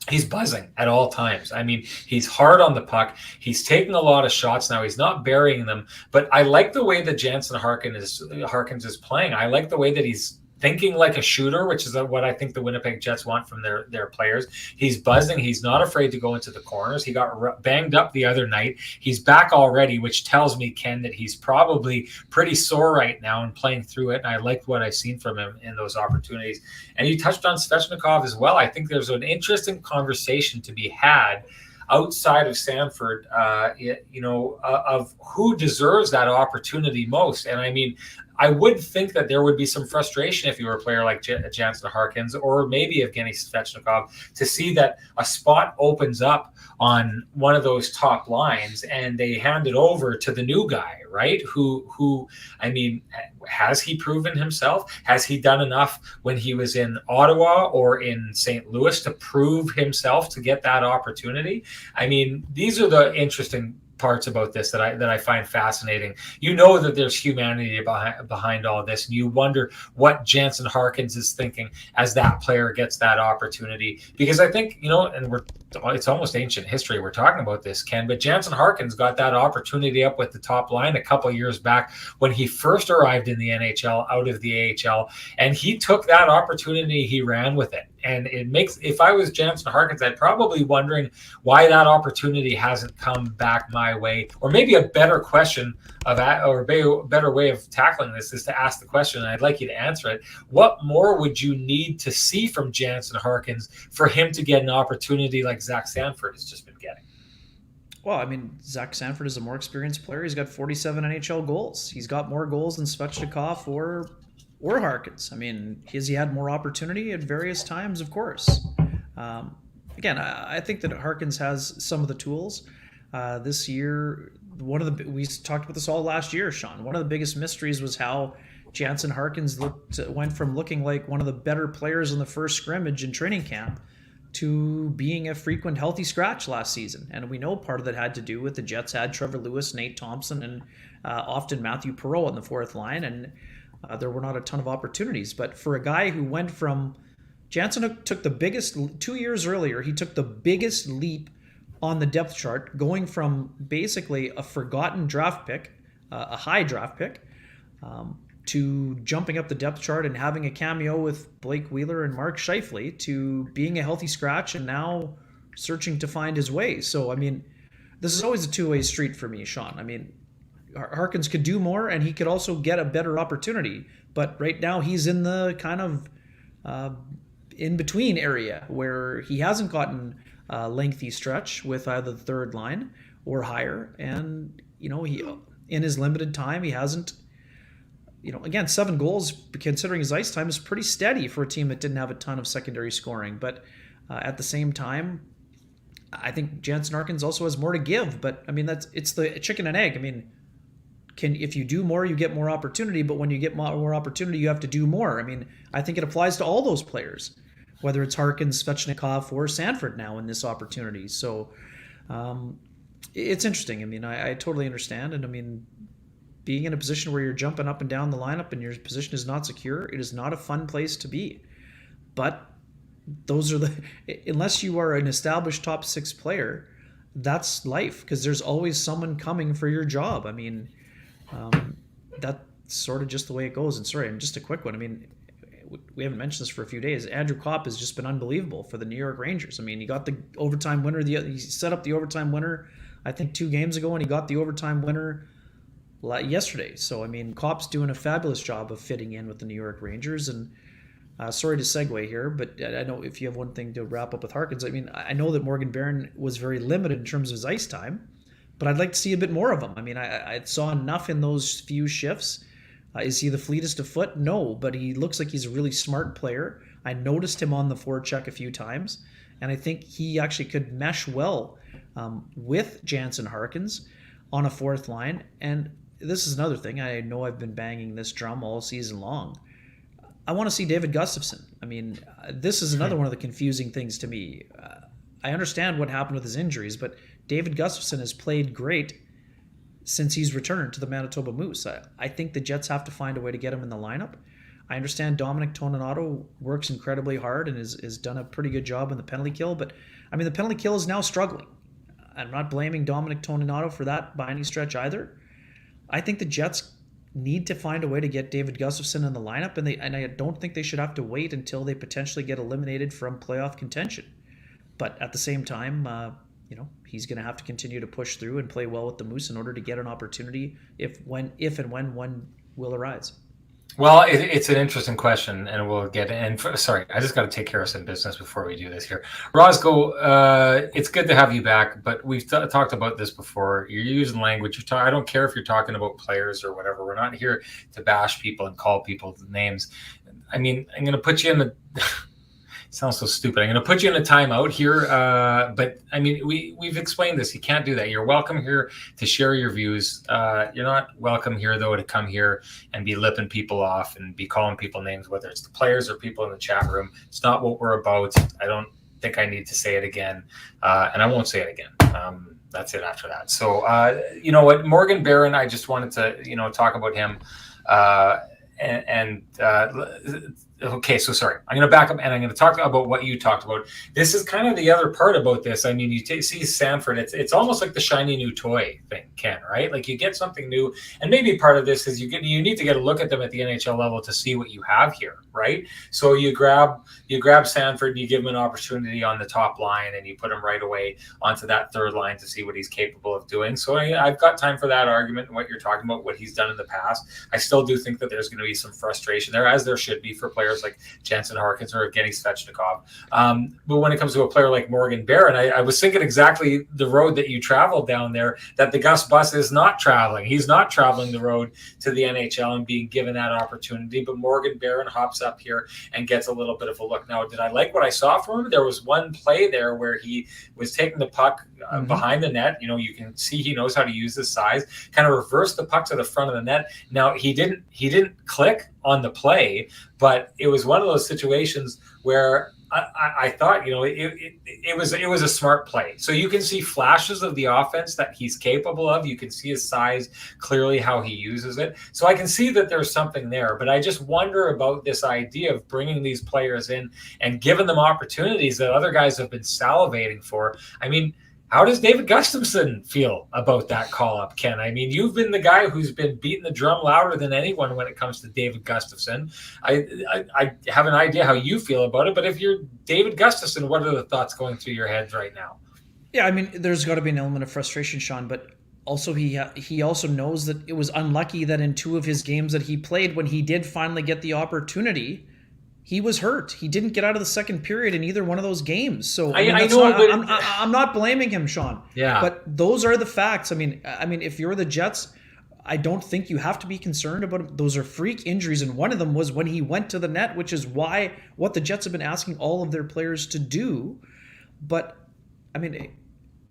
A: he's buzzing at all times. I mean, he's hard on the puck. He's taking a lot of shots now. He's not burying them. But I like the way that Jansen Harkins is playing. I like the way that he's thinking like a shooter, which is what I think the Winnipeg Jets want from their players. He's buzzing. He's not afraid to go into the corners. He got banged up the other night. He's back already, which tells me, Ken, that he's probably pretty sore right now and playing through it. And I liked what I've seen from him in those opportunities. And you touched on Svechnikov as well. I think there's an interesting conversation to be had outside of Sanford, of who deserves that opportunity most. And I mean, I would think that there would be some frustration if you were a player like Jansen Harkins or maybe Evgeny Svechnikov to see that a spot opens up on one of those top lines and they hand it over to the new guy, right? Who I mean, has he proven himself? Has he done enough when he was in Ottawa or in St. Louis to prove himself to get that opportunity? I mean, these are the interesting parts about this that I find fascinating. You know that there's humanity behind all this, and you wonder what Jansen Harkins is thinking as that player gets that opportunity. Because I think, and it's almost ancient history we're talking about this, Ken, but Jansen Harkins got that opportunity up with the top line a couple of years back when he first arrived in the NHL out of the AHL, and he took that opportunity, he ran with it. And it makes, if I was Jansen Harkins, I'd probably wondering why that opportunity hasn't come back my way. Or maybe a better question or a better way of tackling this is to ask the question, and I'd like you to answer it. What more would you need to see from Jansen Harkins for him to get an opportunity like Zach Sanford has just been getting?
B: Well, I mean, Zach Sanford is a more experienced player. He's got 47 NHL goals. He's got more goals than Svechnikov or Harkins. I mean, has he had more opportunity at various times? Of course. Again, I think that Harkins has some of the tools. This year, we talked about this all last year, Sean. One of the biggest mysteries was how Jansen Harkins went from looking like one of the better players in the first scrimmage in training camp to being a frequent healthy scratch last season. And we know part of that had to do with the Jets had Trevor Lewis, Nate Thompson, and often Matthew Perreault on the fourth line. And there were not a ton of opportunities. But for a guy who went from Jansen took the biggest 2 years earlier, he took the biggest leap on the depth chart, going from basically a forgotten draft pick, a high draft pick, to jumping up the depth chart and having a cameo with Blake Wheeler and Mark Scheifele, to being a healthy scratch and now searching to find his way. So, I mean, this is always a two-way street for me, Sean. I mean, Harkins could do more and he could also get a better opportunity. But right now he's in the kind of in-between area where he hasn't gotten a lengthy stretch with either the third line or higher. And, he in his limited time, he hasn't, again, 7 goals, considering his ice time, is pretty steady for a team that didn't have a ton of secondary scoring. But at the same time, I think Jansen Harkins also has more to give. But, I mean, it's the chicken and egg. I mean, if you do more, you get more opportunity. But when you get more opportunity, you have to do more. I mean, I think it applies to all those players, whether it's Harkins, Svechnikov, or Sanford now in this opportunity. So it's interesting. I mean, I totally understand. And, I mean, being in a position where you're jumping up and down the lineup and your position is not secure, it is not a fun place to be. But those are unless you are an established top 6 player, that's life, because there's always someone coming for your job. I mean, that's sort of just the way it goes. And sorry, and just a quick one. I mean, we haven't mentioned this for a few days. Andrew Kopp has just been unbelievable for the New York Rangers. I mean, he got the overtime winner. He set up the overtime winner, I think, 2 games ago, and he got the overtime winner yesterday. So, I mean, Kopp's doing a fabulous job of fitting in with the New York Rangers. And sorry to segue here, but I know if you have one thing to wrap up with Harkins, I mean, I know that Morgan Barron was very limited in terms of his ice time, but I'd like to see a bit more of him. I mean, I saw enough in those few shifts. Is he the fleetest of foot? No, but he looks like he's a really smart player. I noticed him on the forecheck a few times, and I think he actually could mesh well with Jansen Harkins on a fourth line. And this is another thing. I know I've been banging this drum all season long. I want to see David Gustafsson. I mean, this is another one of the confusing things to me. I understand what happened with his injuries, but David Gustafsson has played great since he's returned to the Manitoba Moose. I think the Jets have to find a way to get him in the lineup. I understand Dominic Toninato works incredibly hard and has done a pretty good job in the penalty kill, but I mean, the penalty kill is now struggling. I'm not blaming Dominic Toninato for that by any stretch either. I think the Jets need to find a way to get David Gustafsson in the lineup, and I don't think they should have to wait until they potentially get eliminated from playoff contention. But at the same time, he's going to have to continue to push through and play well with the Moose in order to get an opportunity if and when one will arise.
A: Well, it's an interesting question, and we'll get. And sorry, I just got to take care of some business before we do this here. Roscoe, it's good to have you back, but we've talked about this before. You're using language. I don't care if you're talking about players or whatever. We're not here to bash people and call people names. I mean, I'm going to put you in the. Sounds so stupid. I'm going to put you in a timeout here. But I mean, we've explained this. You can't do that. You're welcome here to share your views. You're not welcome here, though, to come here and be lipping people off and be calling people names, whether it's the players or people in the chat room. It's not what we're about. I don't think I need to say it again. And I won't say it again. That's it after that. So, you know what? Morgan Barron, I just wanted to, talk about him. Okay, so sorry. I'm going to back up and I'm going to talk about what you talked about. This is kind of the other part about this. I mean, see Sanford, it's almost like the shiny new toy thing, Ken, right? Like you get something new, and maybe part of this is you need to get a look at them at the NHL level to see what you have here, right? So you grab Sanford and you give him an opportunity on the top line and you put him right away onto that third line to see what he's capable of doing. So I've got time for that argument and what you're talking about, what he's done in the past. I still do think that there's going to be some frustration there, as there should be for players like Jansen Harkins or Evgeny Svechnikov. But when it comes to a player like Morgan Barron, I was thinking exactly the road that you traveled down there, that the Gus bus is not traveling. He's not traveling the road to the NHL and being given that opportunity. But Morgan Barron hops up here and gets a little bit of a look. Now, did I like what I saw from him? There was one play there where he was taking the puck behind the net. You can see he knows how to use his size, kind of reverse the puck to the front of the net. Now, he didn't click on the play, but it was one of those situations where I thought, it was a smart play. So you can see flashes of the offense that he's capable of. You can see his size, clearly how he uses it. So I can see that there's something there, but I just wonder about this idea of bringing these players in and giving them opportunities that other guys have been salivating for. I mean, how does David Gustafsson feel about that call-up, Ken? I mean, you've been the guy who's been beating the drum louder than anyone when it comes to David Gustafsson. I have an idea how you feel about it, but if you're David Gustafsson, what are the thoughts going through your head right now?
B: Yeah, I mean, there's got to be an element of frustration, Sean, but also he also knows that it was unlucky that in two of his games that he played, when he did finally get the opportunity, he was hurt. He didn't get out of the second period in either one of those games. So I'm not blaming him, Sean.
A: Yeah.
B: But those are the facts. I mean, if you're the Jets, I don't think you have to be concerned about him. Those are freak injuries, and one of them was when he went to the net, which is what the Jets have been asking all of their players to do. But I mean,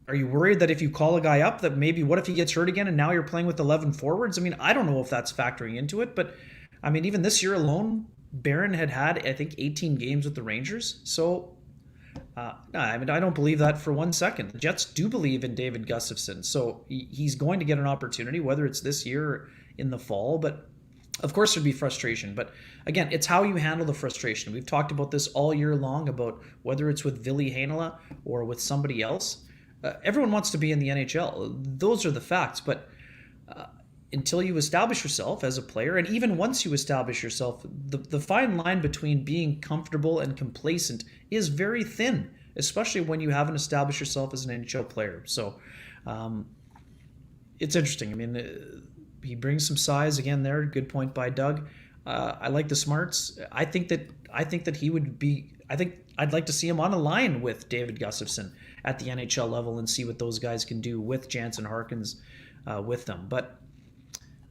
B: are you worried that if you call a guy up, that maybe what if he gets hurt again and now you're playing with 11 forwards? I mean, I don't know if that's factoring into it, but I mean, even this year alone, Barron had, I think, 18 games with the Rangers. So, I don't believe that for 1 second. The Jets do believe in David Gustafsson. So he's going to get an opportunity, whether it's this year or in the fall. But, of course, there'd be frustration. But, again, it's how you handle the frustration. We've talked about this all year long, about whether it's with Ville Heinola or with somebody else. Everyone wants to be in the NHL. Those are the facts. But until you establish yourself as a player, and even once you establish yourself, the fine line between being comfortable and complacent is very thin, especially when you haven't established yourself as an NHL player. So it's interesting. I mean, he brings some size again there. Good point by Doug. I like the smarts. I think that he would be. I think I'd like to see him on a line with David Gustafsson at the NHL level and see what those guys can do with Jansen Harkins with them. But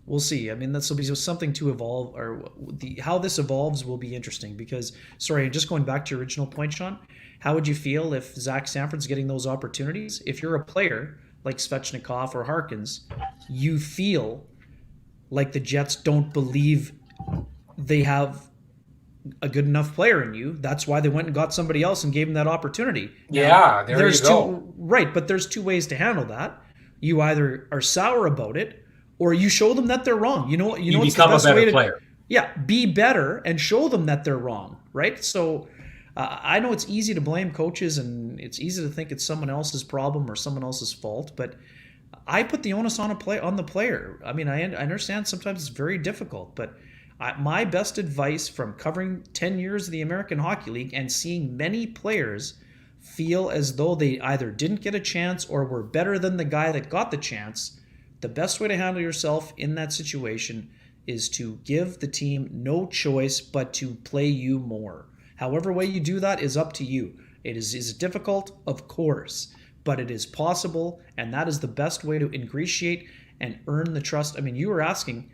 B: we'll see. I mean, this will be something to evolve, or how this evolves will be interesting because, sorry, just going back to your original point, Sean, how would you feel if Zach Sanford's getting those opportunities? If you're a player like Svechnikov or Harkins, you feel like the Jets don't believe they have a good enough player in you. That's why they went and got somebody else and gave him that opportunity.
A: Yeah, there you go.
B: But there's two ways to handle that. You either are sour about it, or you show them that they're wrong. You know,
A: You
B: it's
A: become
B: the
A: a
B: best
A: better
B: way to
A: player.
B: be better and show them that they're wrong, right? So I know it's easy to blame coaches and it's easy to think it's someone else's problem or someone else's fault, but I put the onus on the player. I mean, I understand sometimes it's very difficult, but my best advice from covering 10 years of the American Hockey League and seeing many players feel as though they either didn't get a chance or were better than the guy that got the chance, the best way to handle yourself in that situation is to give the team no choice but to play you more. However way you do that is up to you. Is it difficult? Of course. But it is possible, and that is the best way to ingratiate and earn the trust. I mean, you were asking,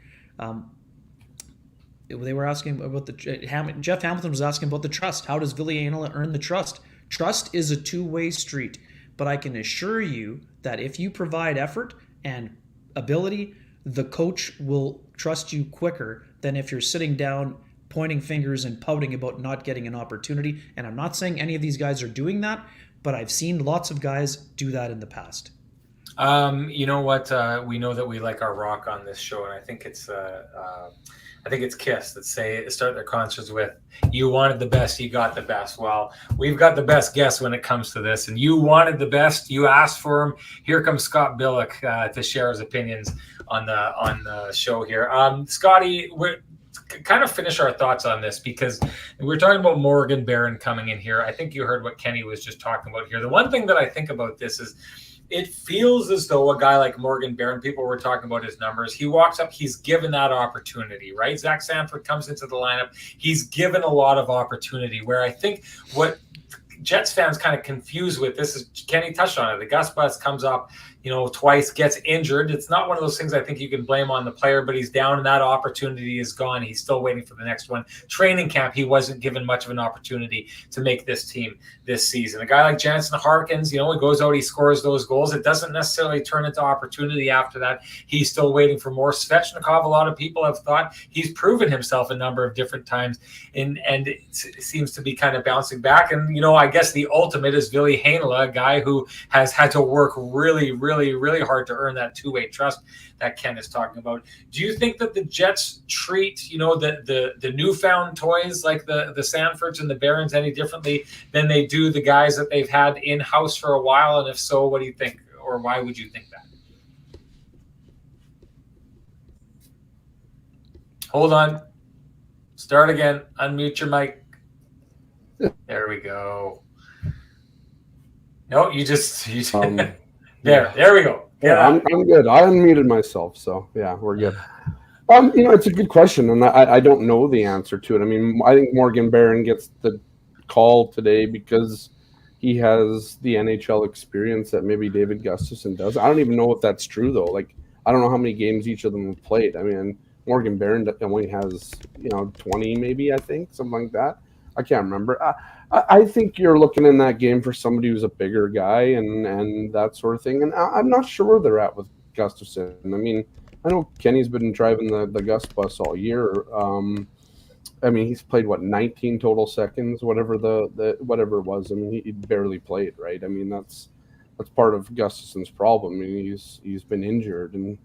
B: they were asking about Jeff Hamilton was asking about the trust. How does Ville Heinola earn the trust? Trust is a two-way street, but I can assure you that if you provide effort and ability, the coach will trust you quicker than if you're sitting down pointing fingers and pouting about not getting an opportunity. And I'm not saying any of these guys are doing that, but I've seen lots of guys do that in the past.
A: You know what? We know that we like our rock on this show, and I think it's Kiss that start their concerts with, "You wanted the best, you got the best." Well, we've got the best guests when it comes to this, and you wanted the best, you asked for him. Here comes Scott Billick to share his opinions on the show here. Scotty, we're kind of finish our thoughts on this because we're talking about Morgan Barron coming in here. I think you heard what Kenny was just talking about here. The one thing that I think about this is it feels as though a guy like Morgan Barron, people were talking about his numbers, he walks up, he's given that opportunity, right? Zach Sanford comes into the lineup, he's given a lot of opportunity, where I think what Jets fans kind of confused with this is, Kenny touched on it, the Gus Bus comes up, twice, gets injured. It's not one of those things I think you can blame on the player, but he's down and that opportunity is gone. He's still waiting for the next one. Training camp, he wasn't given much of an opportunity to make this team this season. A guy like Jansen Harkins, he goes out, he scores those goals. It doesn't necessarily turn into opportunity after that. He's still waiting for more. Svechnikov, a lot of people have thought he's proven himself a number of different times, and it seems to be kind of bouncing back. And, I guess the ultimate is Ville Heinola, a guy who has had to work really, really, really hard to earn that two-way trust that Ken is talking about. Do you think that the Jets treat, the newfound toys like the Sanfords and the Barons any differently than they do the guys that they've had in-house for a while? And if so, what do you think, or why would you think that? Hold on. Start again. Unmute your mic. There we go. No, you there we go.
C: Yeah, I'm good. I unmuted myself, so yeah, we're good. It's a good question, and I don't know the answer to it. I mean, I think Morgan Barron gets the call today because he has the NHL experience that maybe David Gustafsson does. I don't even know if that's true, though. Like, I don't know how many games each of them have played. I mean, Morgan Barron only has, 20 maybe, I think, something like that. I can't remember. I think you're looking in that game for somebody who's a bigger guy and that sort of thing. And I'm not sure where they're at with Gustafsson. I mean, I know Kenny's been driving the Gus bus all year. I mean, he's played 19 total seconds, whatever whatever it was. I mean, he barely played, right? I mean, that's part of Gustafsson's problem. I mean, he's been injured, and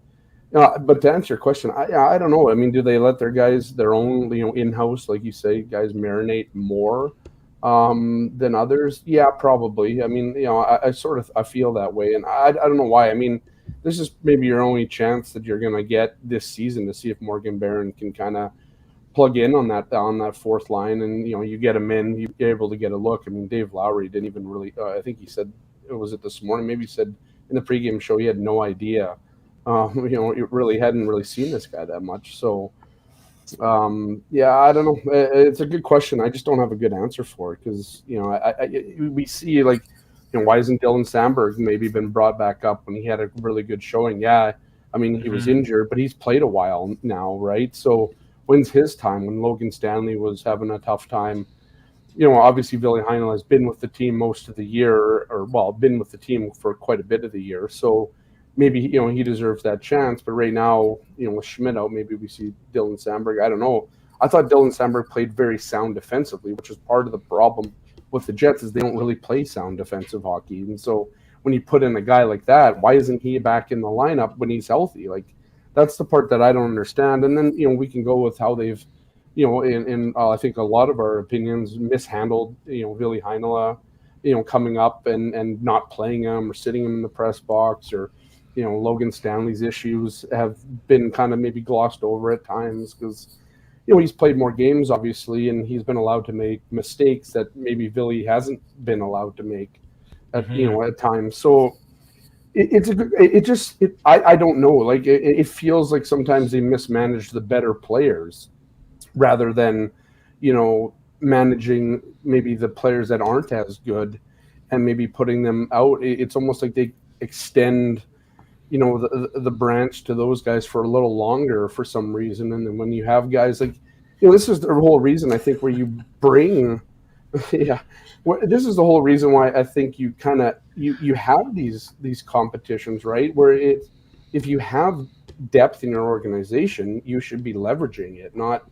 C: but to answer your question, I don't know. I mean, do they let their guys, their own, in-house, like you say, guys marinate more than others? Yeah, probably. I mean, I feel that way, and I don't know why. I mean, this is maybe your only chance that you're going to get this season to see if Morgan Barron can kind of plug in on that fourth line, and you get him in, you're able to get a look. I mean, Dave Lowry didn't even really. I think he said, was it this morning? Maybe he said in the pregame show he had no idea. You really hadn't really seen this guy that much. So, yeah, I don't know. It's a good question. I just don't have a good answer for it because, we see, like, why isn't Dylan Sandberg maybe been brought back up when he had a really good showing? Yeah, I mean, he was injured, but he's played a while now, right? So when's his time? When Logan Stanley was having a tough time, obviously Ville Heinola has been with the team most of the year, been with the team for quite a bit of the year. So maybe, he deserves that chance. But right now, with Schmidt out, maybe we see Dylan Sandberg. I don't know. I thought Dylan Samberg played very sound defensively, which is part of the problem with the Jets is they don't really play sound defensive hockey. And so when you put in a guy like that, why isn't he back in the lineup when he's healthy? Like, that's the part that I don't understand. And then, we can go with how they've, in I think a lot of our opinions mishandled, Ville Heinola, coming up and not playing him or sitting him in the press box, or, Logan Stanley's issues have been kind of maybe glossed over at times because, he's played more games, obviously, and he's been allowed to make mistakes that maybe Ville hasn't been allowed to make at, at times. So I don't know. Like, it feels like sometimes they mismanage the better players rather than, managing maybe the players that aren't as good and maybe putting them out. It's almost like they extend, the branch to those guys for a little longer for some reason. And then when you have guys like, this is the whole reason I think where you bring, this is the whole reason why I think you kind of, you have these competitions, right? Where if you have depth in your organization, you should be leveraging it, not,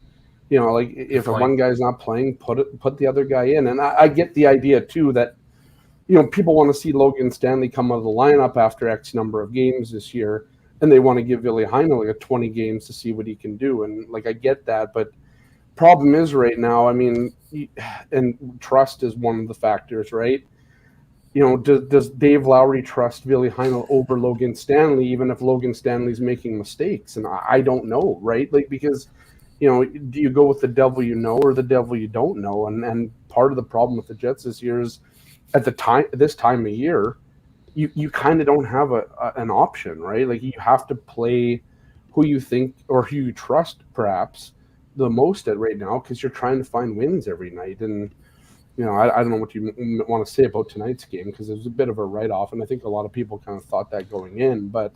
C: like if one guy's not playing, put the other guy in. And I get the idea too that, people want to see Logan Stanley come out of the lineup after X number of games this year, and they want to give Ville Heinola like 20 games to see what he can do. And like, I get that, but problem is right now, I mean, and trust is one of the factors, right? Does Dave Lowry trust Ville Heinola over Logan Stanley, even if Logan Stanley's making mistakes? And I don't know, right? Like, because, do you go with the devil you know or the devil you don't know? And part of the problem with the Jets this year is this time of year, you kind of don't have an option, right? Like, you have to play who you think or who you trust perhaps the most at right now, because you're trying to find wins every night. And I don't know what you want to say about tonight's game, because it was a bit of a write-off, and I think a lot of people kind of thought that going in. But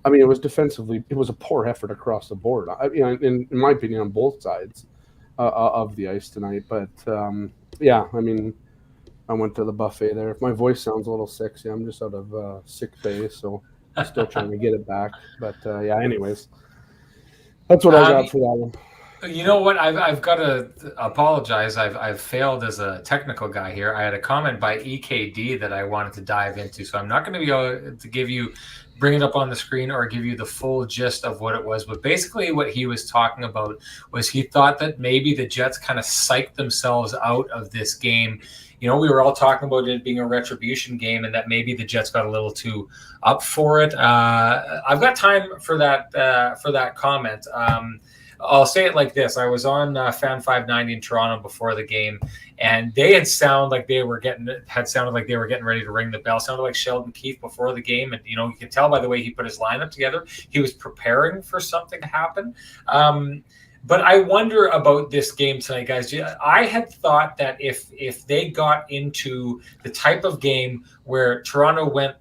C: I mean, it was defensively, it was a poor effort across the board. In my opinion, on both sides of the ice tonight. But I mean, I went to the buffet there. If my voice sounds a little sexy, I'm just out of sick bay, so I'm still trying to get it back. But anyways, that's what I got for that one.
A: You know what? I've got to apologize. I've failed as a technical guy here. I had a comment by EKD that I wanted to dive into, so I'm not going to be able to bring it up on the screen or give you the full gist of what it was. But basically what he was talking about was he thought that maybe the Jets kind of psyched themselves out of this game. We were all talking about it being a retribution game and that maybe the Jets got a little too up for it. I've got time for that comment. I'll say it like this. I was on Fan 590 in Toronto before the game, and they had sounded like they were getting ready to ring the bell. Sounded like Sheldon Keefe before the game, and you could tell by the way he put his lineup together, he was preparing for something to happen. But I wonder about this game tonight, guys. I had thought that if they got into the type of game where Toronto went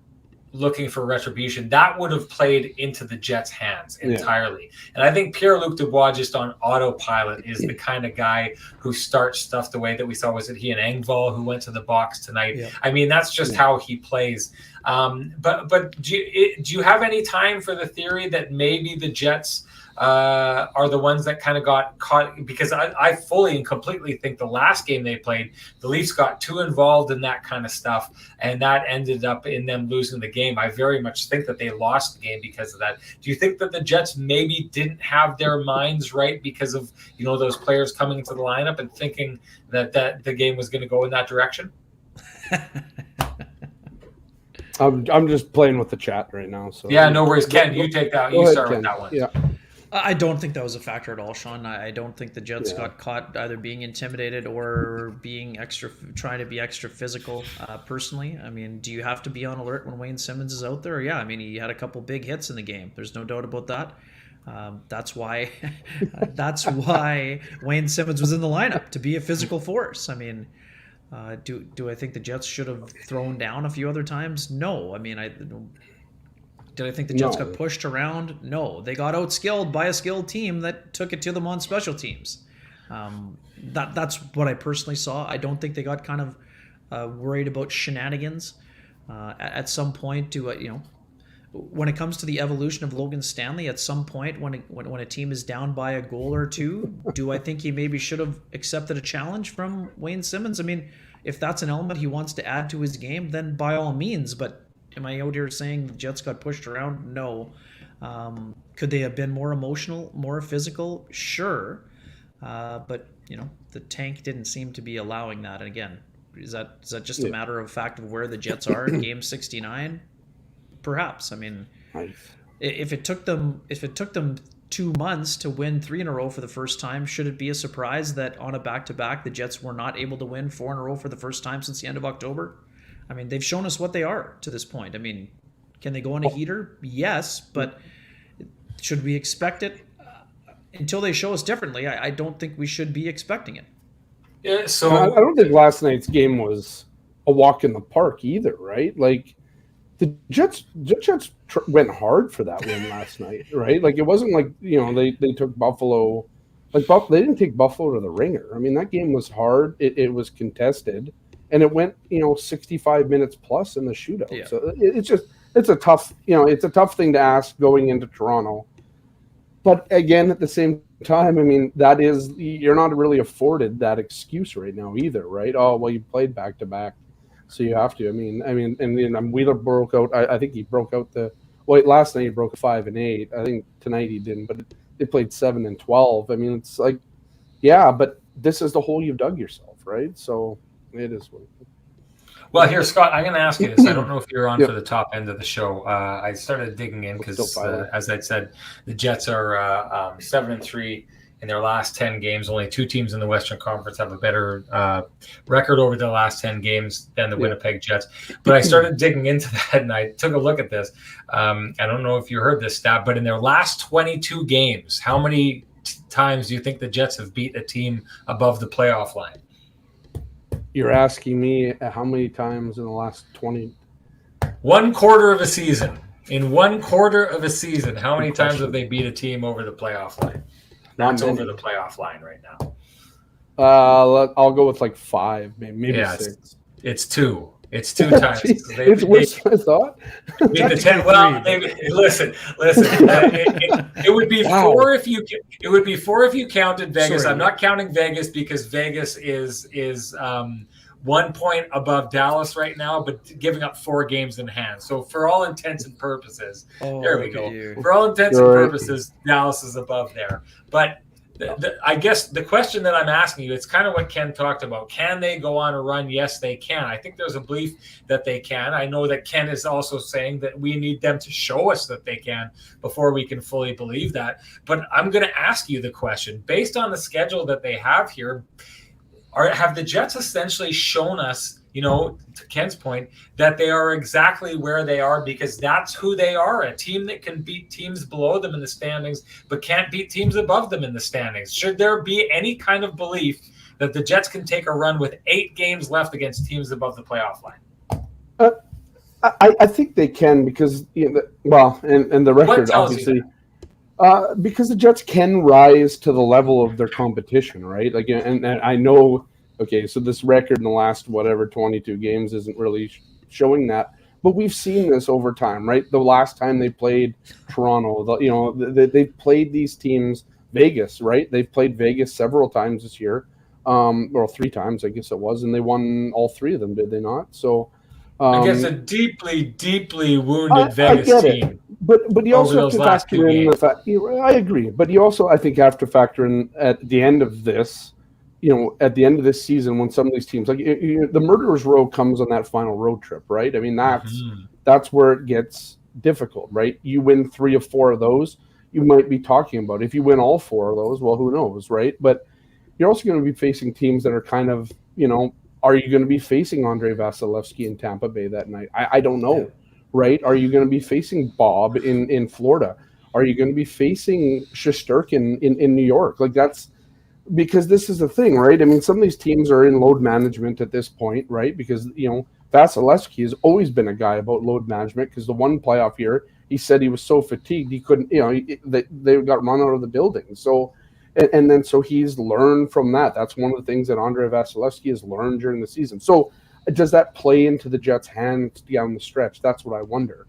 A: looking for retribution, that would have played into the Jets' hands entirely. Yeah. And I think Pierre-Luc Dubois, just on autopilot, is the kind of guy who starts stuff the way that we saw. Was it he and Engvall who went to the box tonight? Yeah. I mean, that's just how he plays. But do you have any time for the theory that maybe the Jets are the ones that kind of got caught? Because I fully and completely think the last game they played, the Leafs got too involved in that kind of stuff, and that ended up in them losing the game. I very much think that they lost the game because of that. Do you think that the Jets maybe didn't have their minds right because of those players coming into the lineup and thinking that the game was going to go in that direction?
C: I'm just playing with the chat right now. So
A: yeah, no worries. Ken, you take that. You start with that one.
C: Yeah.
B: I don't think that was a factor at all, Sean. I don't think the Jets got caught either being intimidated or trying to be extra physical. Personally, I mean, do you have to be on alert when Wayne Simmons is out there? Yeah, I mean, he had a couple big hits in the game. There's no doubt about that. That's why Wayne Simmons was in the lineup, to be a physical force. I mean, do I think the Jets should have thrown down a few other times? No. I mean, did I think the Jets got pushed around? No. They got outskilled by a skilled team that took it to them on special teams. That's what I personally saw. I don't think they got kind of worried about shenanigans at some point. when it comes to the evolution of Logan Stanley, at some point when a team is down by a goal or two, do I think he maybe should have accepted a challenge from Wayne Simmons? I mean, if that's an element he wants to add to his game, then by all means. But am I out here saying the Jets got pushed around? No. Could they have been more emotional, more physical? Sure. But, the tank didn't seem to be allowing that. And again, is that just a matter of fact of where the Jets are in game 69? Perhaps. I mean, if it took them 2 months to win 3 in a row for the first time, should it be a surprise that on a back-to-back the Jets were not able to win 4 in a row for the first time since the end of October? I mean, they've shown us what they are to this point. I mean, can they go on a heater? Yes, but should we expect it? Until they show us differently, I don't think we should be expecting it.
A: Yeah, so
C: I don't think last night's game was a walk in the park either, right? Like, the Jets went hard for that win last night, right? Like, it wasn't like, they took Buffalo. Like, they didn't take Buffalo to the ringer. I mean, that game was hard. It was contested. And it went, 65 minutes plus in the shootout. Yeah. So it's a tough thing to ask going into Toronto. But again, at the same time, I mean, you're not really afforded that excuse right now either, right? Oh, well, you played back to back, so you have to. I mean, and then Wheeler broke out. I think he broke out last night he broke 5 and 8. I think tonight he didn't, but they played 7 and 12. I mean, it's like, yeah, but this is the hole you've dug yourself, right? So it is what it is.
A: Well, here, Scott, I'm going to ask you this. I don't know if you're on for the top end of the show. I started digging in because, as I said, the Jets are 7-3 in their last 10 games. Only 2 teams in the Western Conference have a better record over the last 10 games than the Winnipeg Jets. But I started digging into that, and I took a look at this. I don't know if you heard this stat, but in their last 22 games, how many times do you think the Jets have beat a team above the playoff line?
C: You're asking me how many times in the last 20?
A: 1 quarter of a season. In 1 quarter of a season, how many times have they beat a team over the playoff line? That's over the playoff line right now.
C: I'll go with like 5, maybe 6.
A: It's 2. It's 2 times.
C: It's worse than I thought.
A: Listen. It would be 4 if you. It would be 4 if you counted Vegas. Sorry. I'm not counting Vegas because Vegas is 1 point above Dallas right now, but giving up 4 games in hand. So for all intents and purposes, there we go. For all intents and purposes, Dallas is above there. But I guess the question that I'm asking you, it's kind of what Ken talked about. Can they go on a run? Yes, they can. I think there's a belief that they can. I know that Ken is also saying that we need them to show us that they can before we can fully believe that. But I'm going to ask you the question, based on the schedule that they have here, have the Jets essentially shown us, to Ken's point, that they are exactly where they are because that's who they are, a team that can beat teams below them in the standings but can't beat teams above them in the standings? Should there be any kind of belief that the Jets can take a run with 8 games left against teams above the playoff line?
C: I think they can because, and the record obviously – because the Jets can rise to the level of their competition, right? Like, and I know, okay, so this record in the last 22 games isn't really showing that, but we've seen this over time, right? The last time they played Toronto, they've played these teams, Vegas, right? They've played Vegas several times this year, or 3 times, I guess it was, and they won all 3 of them, did they not? So.
A: Against a deeply, deeply wounded Vegas team.
C: But you also have to factor in the fact. I agree, but you also, I think, have to factor in at the end of this, at the end of this season when some of these teams, like the Murderers Row comes on that final road trip, right? I mean, that's where it gets difficult, right? You win 3 or 4 of those, you might be talking about. If you win all 4 of those, well, who knows, right? But you're also going to be facing teams that are kind of, are you going to be facing Andrei Vasilevsky in Tampa Bay that night? I don't know, right? Are you going to be facing Bob in Florida? Are you going to be facing Shesterkin in New York? Like, that's because this is the thing, right? I mean, some of these teams are in load management at this point, right? Because, Vasilevsky has always been a guy about load management because the one playoff year, he said he was so fatigued he couldn't, they got run out of the building. So, and then so he's learned from that. That's one of the things that Andrei Vasilevsky has learned during the season. So does that play into the Jets' hands down the stretch? That's what I wonder.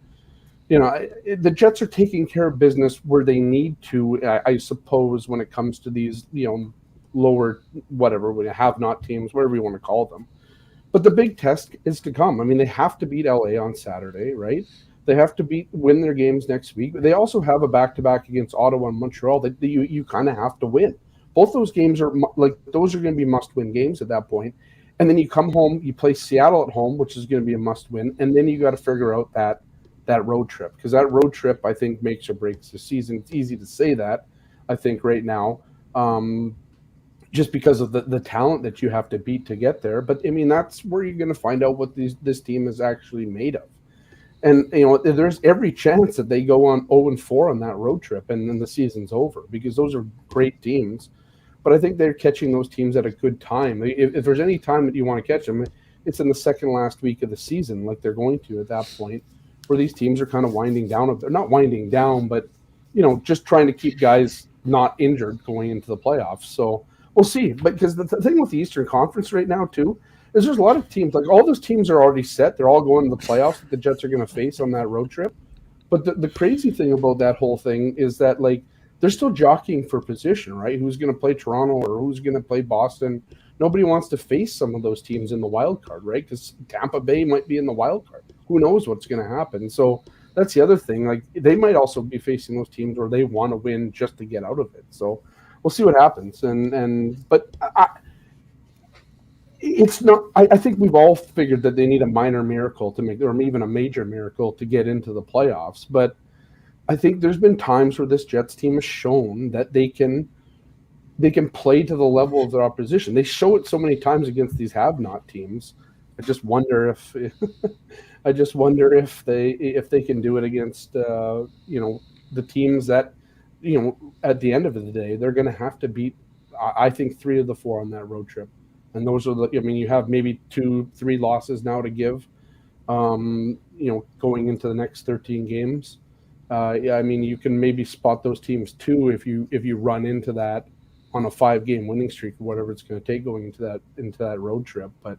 C: the Jets are taking care of business where they need to, I suppose, when it comes to these, lower, whatever, have not teams, whatever you want to call them. But the big test is to come. I mean, they have to beat LA on Saturday, right? They have to win their games next week. They also have a back-to-back against Ottawa and Montreal that you kind of have to win. Both those games are those are going to be must-win games at that point. And then you come home, you play Seattle at home, which is going to be a must-win, and then you got to figure out that road trip, because that road trip, I think, makes or breaks the season. It's easy to say that, I think, right now. Just because of the talent that you have to beat to get there. But I mean, that's where you're going to find out what this team is actually made of. And there's every chance that they go on 0-4 on that road trip, and then the season's over, because those are great teams. But I think they're catching those teams at a good time. If there's any time that you want to catch them, it's in the second last week of the season, like they're going to at that point, where these teams are kind of winding down. They're not winding down, but just trying to keep guys not injured going into the playoffs. So we'll see. But because the thing with the Eastern Conference right now, too, is there's a lot of teams. Like, all those teams are already set. They're all going to the playoffs that the Jets are going to face on that road trip. But the crazy thing about that whole thing is that, like, they're still jockeying for position, right? Who's going to play Toronto or who's going to play Boston? Nobody wants to face some of those teams in the wild card, right? Because Tampa Bay might be in the wild card. Who knows what's going to happen? So that's the other thing. Like, they might also be facing those teams where they want to win just to get out of it. So we'll see what happens. But it's not. I think we've all figured that they need a minor miracle to make, or even a major miracle to get into the playoffs. But I think there's been times where this Jets team has shown that they can play to the level of their opposition. They show it so many times against these have-not teams. I just wonder if they can do it against the teams that at the end of the day they're going to have to beat. I think 3 of the 4 on that road trip, and those are you have maybe 2-3 losses now to give. Going into the next 13 games. You can maybe spot those teams too if you run into that on a 5-game winning streak or whatever it's going to take going into that road trip. But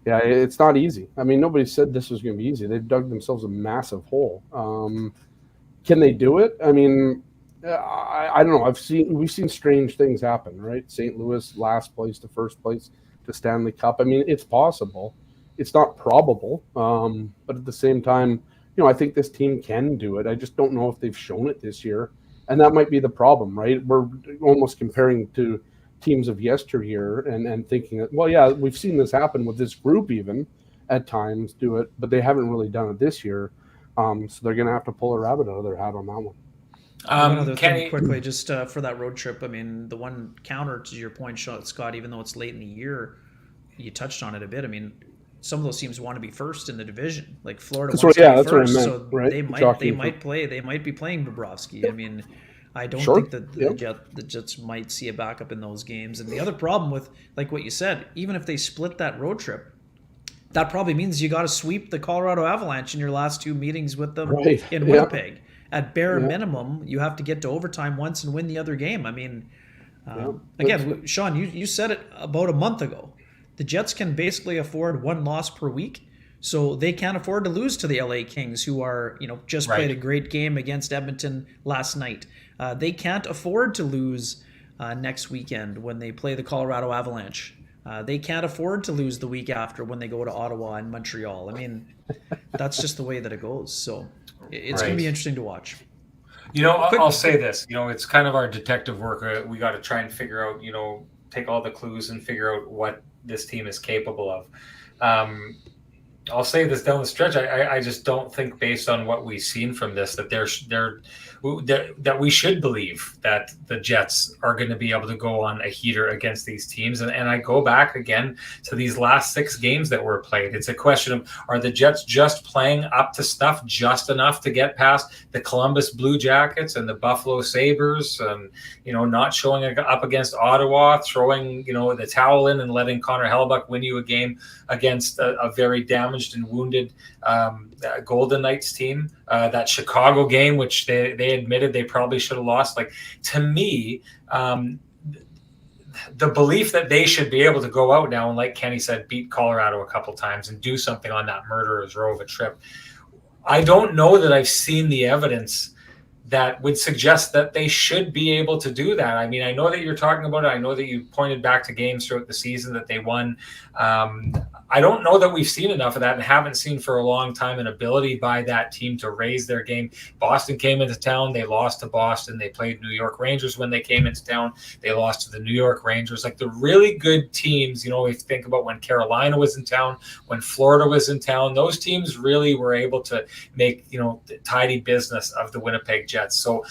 C: yeah, it's not easy. I mean, nobody said this was going to be easy. They've dug themselves a massive hole. Can they do it? I mean, I don't know. We've seen strange things happen, right? St. Louis last place to first place to Stanley Cup. I mean, it's possible. It's not probable. But at the same time, I think this team can do it. I just don't know if they've shown it this year. And that might be the problem, right? We're almost comparing to teams of yesteryear and thinking that, well, yeah, we've seen this happen with this group even at times do it, but they haven't really done it this year. So they're going to have to pull a rabbit out of their hat on that one.
B: One other thing quickly, just for that road trip. I mean, the one counter to your point, Scott, even though it's late in the year, you touched on it a bit. I mean, some of those teams want to be first in the division. Like Florida wants to be first, so right? they might be playing Bobrovsky. I mean, I don't think that the Jets might see a backup in those games. And the other problem with, like what you said, even if they split that road trip, that probably means you got to sweep the Colorado Avalanche in your last 2 meetings with them in Winnipeg. At bare minimum, you have to get to overtime once and win the other game. I mean, again, Sean, you said it about a month ago. The Jets can basically afford 1 loss per week, so they can't afford to lose to the LA Kings, who are just played a great game against Edmonton last night. They can't afford to lose next weekend when they play the Colorado Avalanche. They can't afford to lose the week after when they go to Ottawa and Montreal. I mean, that's just the way that it goes. So it's going to be interesting to watch.
A: I'll say this. It's kind of our detective work. We got to try and figure out, take all the clues and figure out what this team is capable of. I'll say this down the stretch. I just don't think, based on what we've seen from this, that that we should believe that the Jets are going to be able to go on a heater against these teams. And I go back again to these last 6 games that were played. It's a question of, are the Jets just playing up to stuff just enough to get past the Columbus Blue Jackets and the Buffalo Sabres, and not showing up against Ottawa, throwing the towel in and letting Connor Hellebuyck win you a game against a very damaged and wounded Golden Knights team. That Chicago game, which they admitted they probably should have lost. Like, to me, the belief that they should be able to go out now and, like Kenny said, beat Colorado a couple times and do something on that murderer's row of a trip. I don't know that I've seen the evidence that would suggest that they should be able to do that. I mean, I know that you're talking about it. I know that you pointed back to games throughout the season that they won. I don't know that we've seen enough of that, and haven't seen for a long time an ability by that team to raise their game. Boston came into town. They lost to Boston. They played New York Rangers when they came into town. They lost to the New York Rangers. Like the really good teams, you know, if you think about when Carolina was in town, when Florida was in town, those teams really were able to make, you know, tidy business of the Winnipeg Jets. So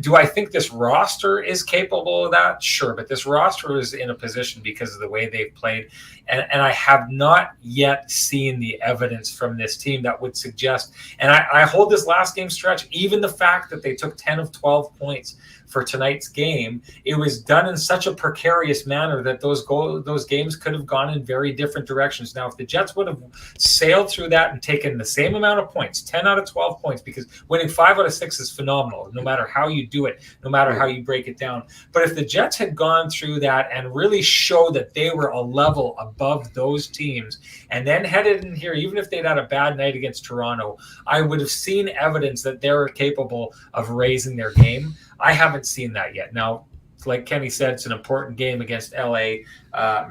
A: do I think this roster is capable of that? Sure. But this roster is in a position because of the way they've played. And I have not yet seen the evidence from this team that would suggest, and I hold this last game stretch, even the fact that they took 10 of 12 points for tonight's game, it was done in such a precarious manner that those games could have gone in very different directions. Now, if the Jets would have sailed through that and taken the same amount of points, 10 out of 12 points, because winning 5 out of 6 is phenomenal, no matter how you do it, no matter how you break it down. But if the Jets had gone through that and really showed that they were a level above those teams, and then headed in here, even if they'd had a bad night against Toronto, I would have seen evidence that they were capable of raising their game. I haven't seen that yet. Now, like Kenny said, it's an important game against LA.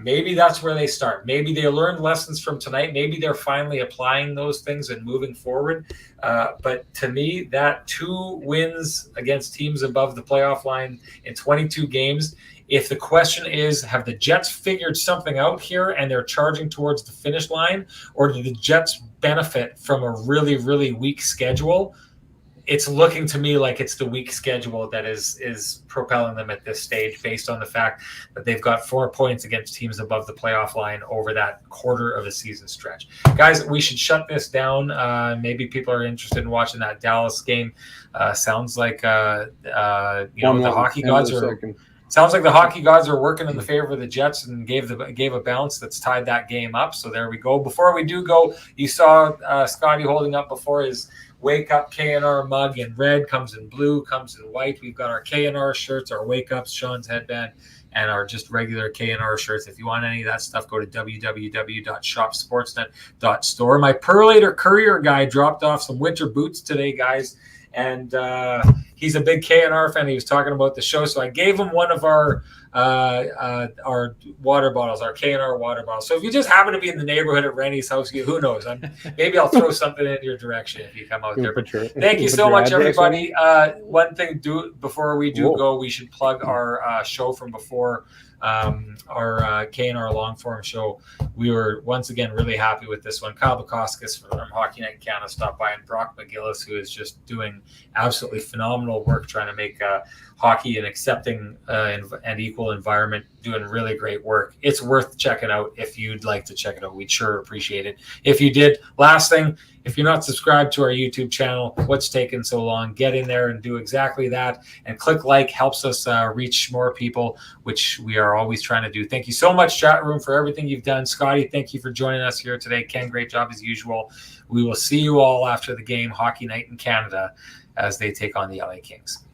A: Maybe that's where they start. Maybe they learned lessons from tonight. Maybe they're finally applying those things and moving forward. But to me, that 2 wins against teams above the playoff line in 22 games, if the question is, have the Jets figured something out here and they're charging towards the finish line, or do the Jets benefit from a really, really weak schedule? It's looking to me like it's the weak schedule that is propelling them at this stage, based on the fact that they've got 4 points against teams above the playoff line over that quarter of a season stretch. Guys, we should shut this down. Maybe people are interested in watching that Dallas game. Sounds like the hockey gods are. Sounds like the hockey gods are working in the favor of the Jets and gave a bounce that's tied that game up. So there we go. Before we do go, you saw Scotty holding up before his Wake Up KNR mug in red, comes in blue, comes in white. We've got our KNR shirts, our Wake Ups, Sean's headband, and our just regular KNR shirts. If you want any of that stuff, go to www.shopsportsnet.store. My Perlator Courier guy dropped off some winter boots today, guys. And he's a big KNR fan. He was talking about the show, so I gave him one of our water bottles, our KNR water bottles. So if you just happen to be in the neighborhood at Rennie's house, who knows? Maybe I'll throw something in your direction if you come out there. But thank you so much, everybody. One thing before we go, we should plug our show from before. Our KNR long form show. We were once again really happy with this one. Kyle Bukoskis from Hockey Night in Canada stopped by, and Brock McGillis, who is just doing absolutely phenomenal work trying to make hockey an accepting and equal environment, doing really great work. It's worth checking out if you'd like to check it out. We'd sure appreciate it if you did. Last thing, if you're not subscribed to our YouTube channel, what's taking so long? Get in there and do exactly that. And click like, helps us reach more people, which we are always trying to do. Thank you so much, chat room, for everything you've done. Scotty, thank you for joining us here today. Ken, great job as usual. We will see you all after the game, Hockey Night in Canada, as they take on the LA Kings.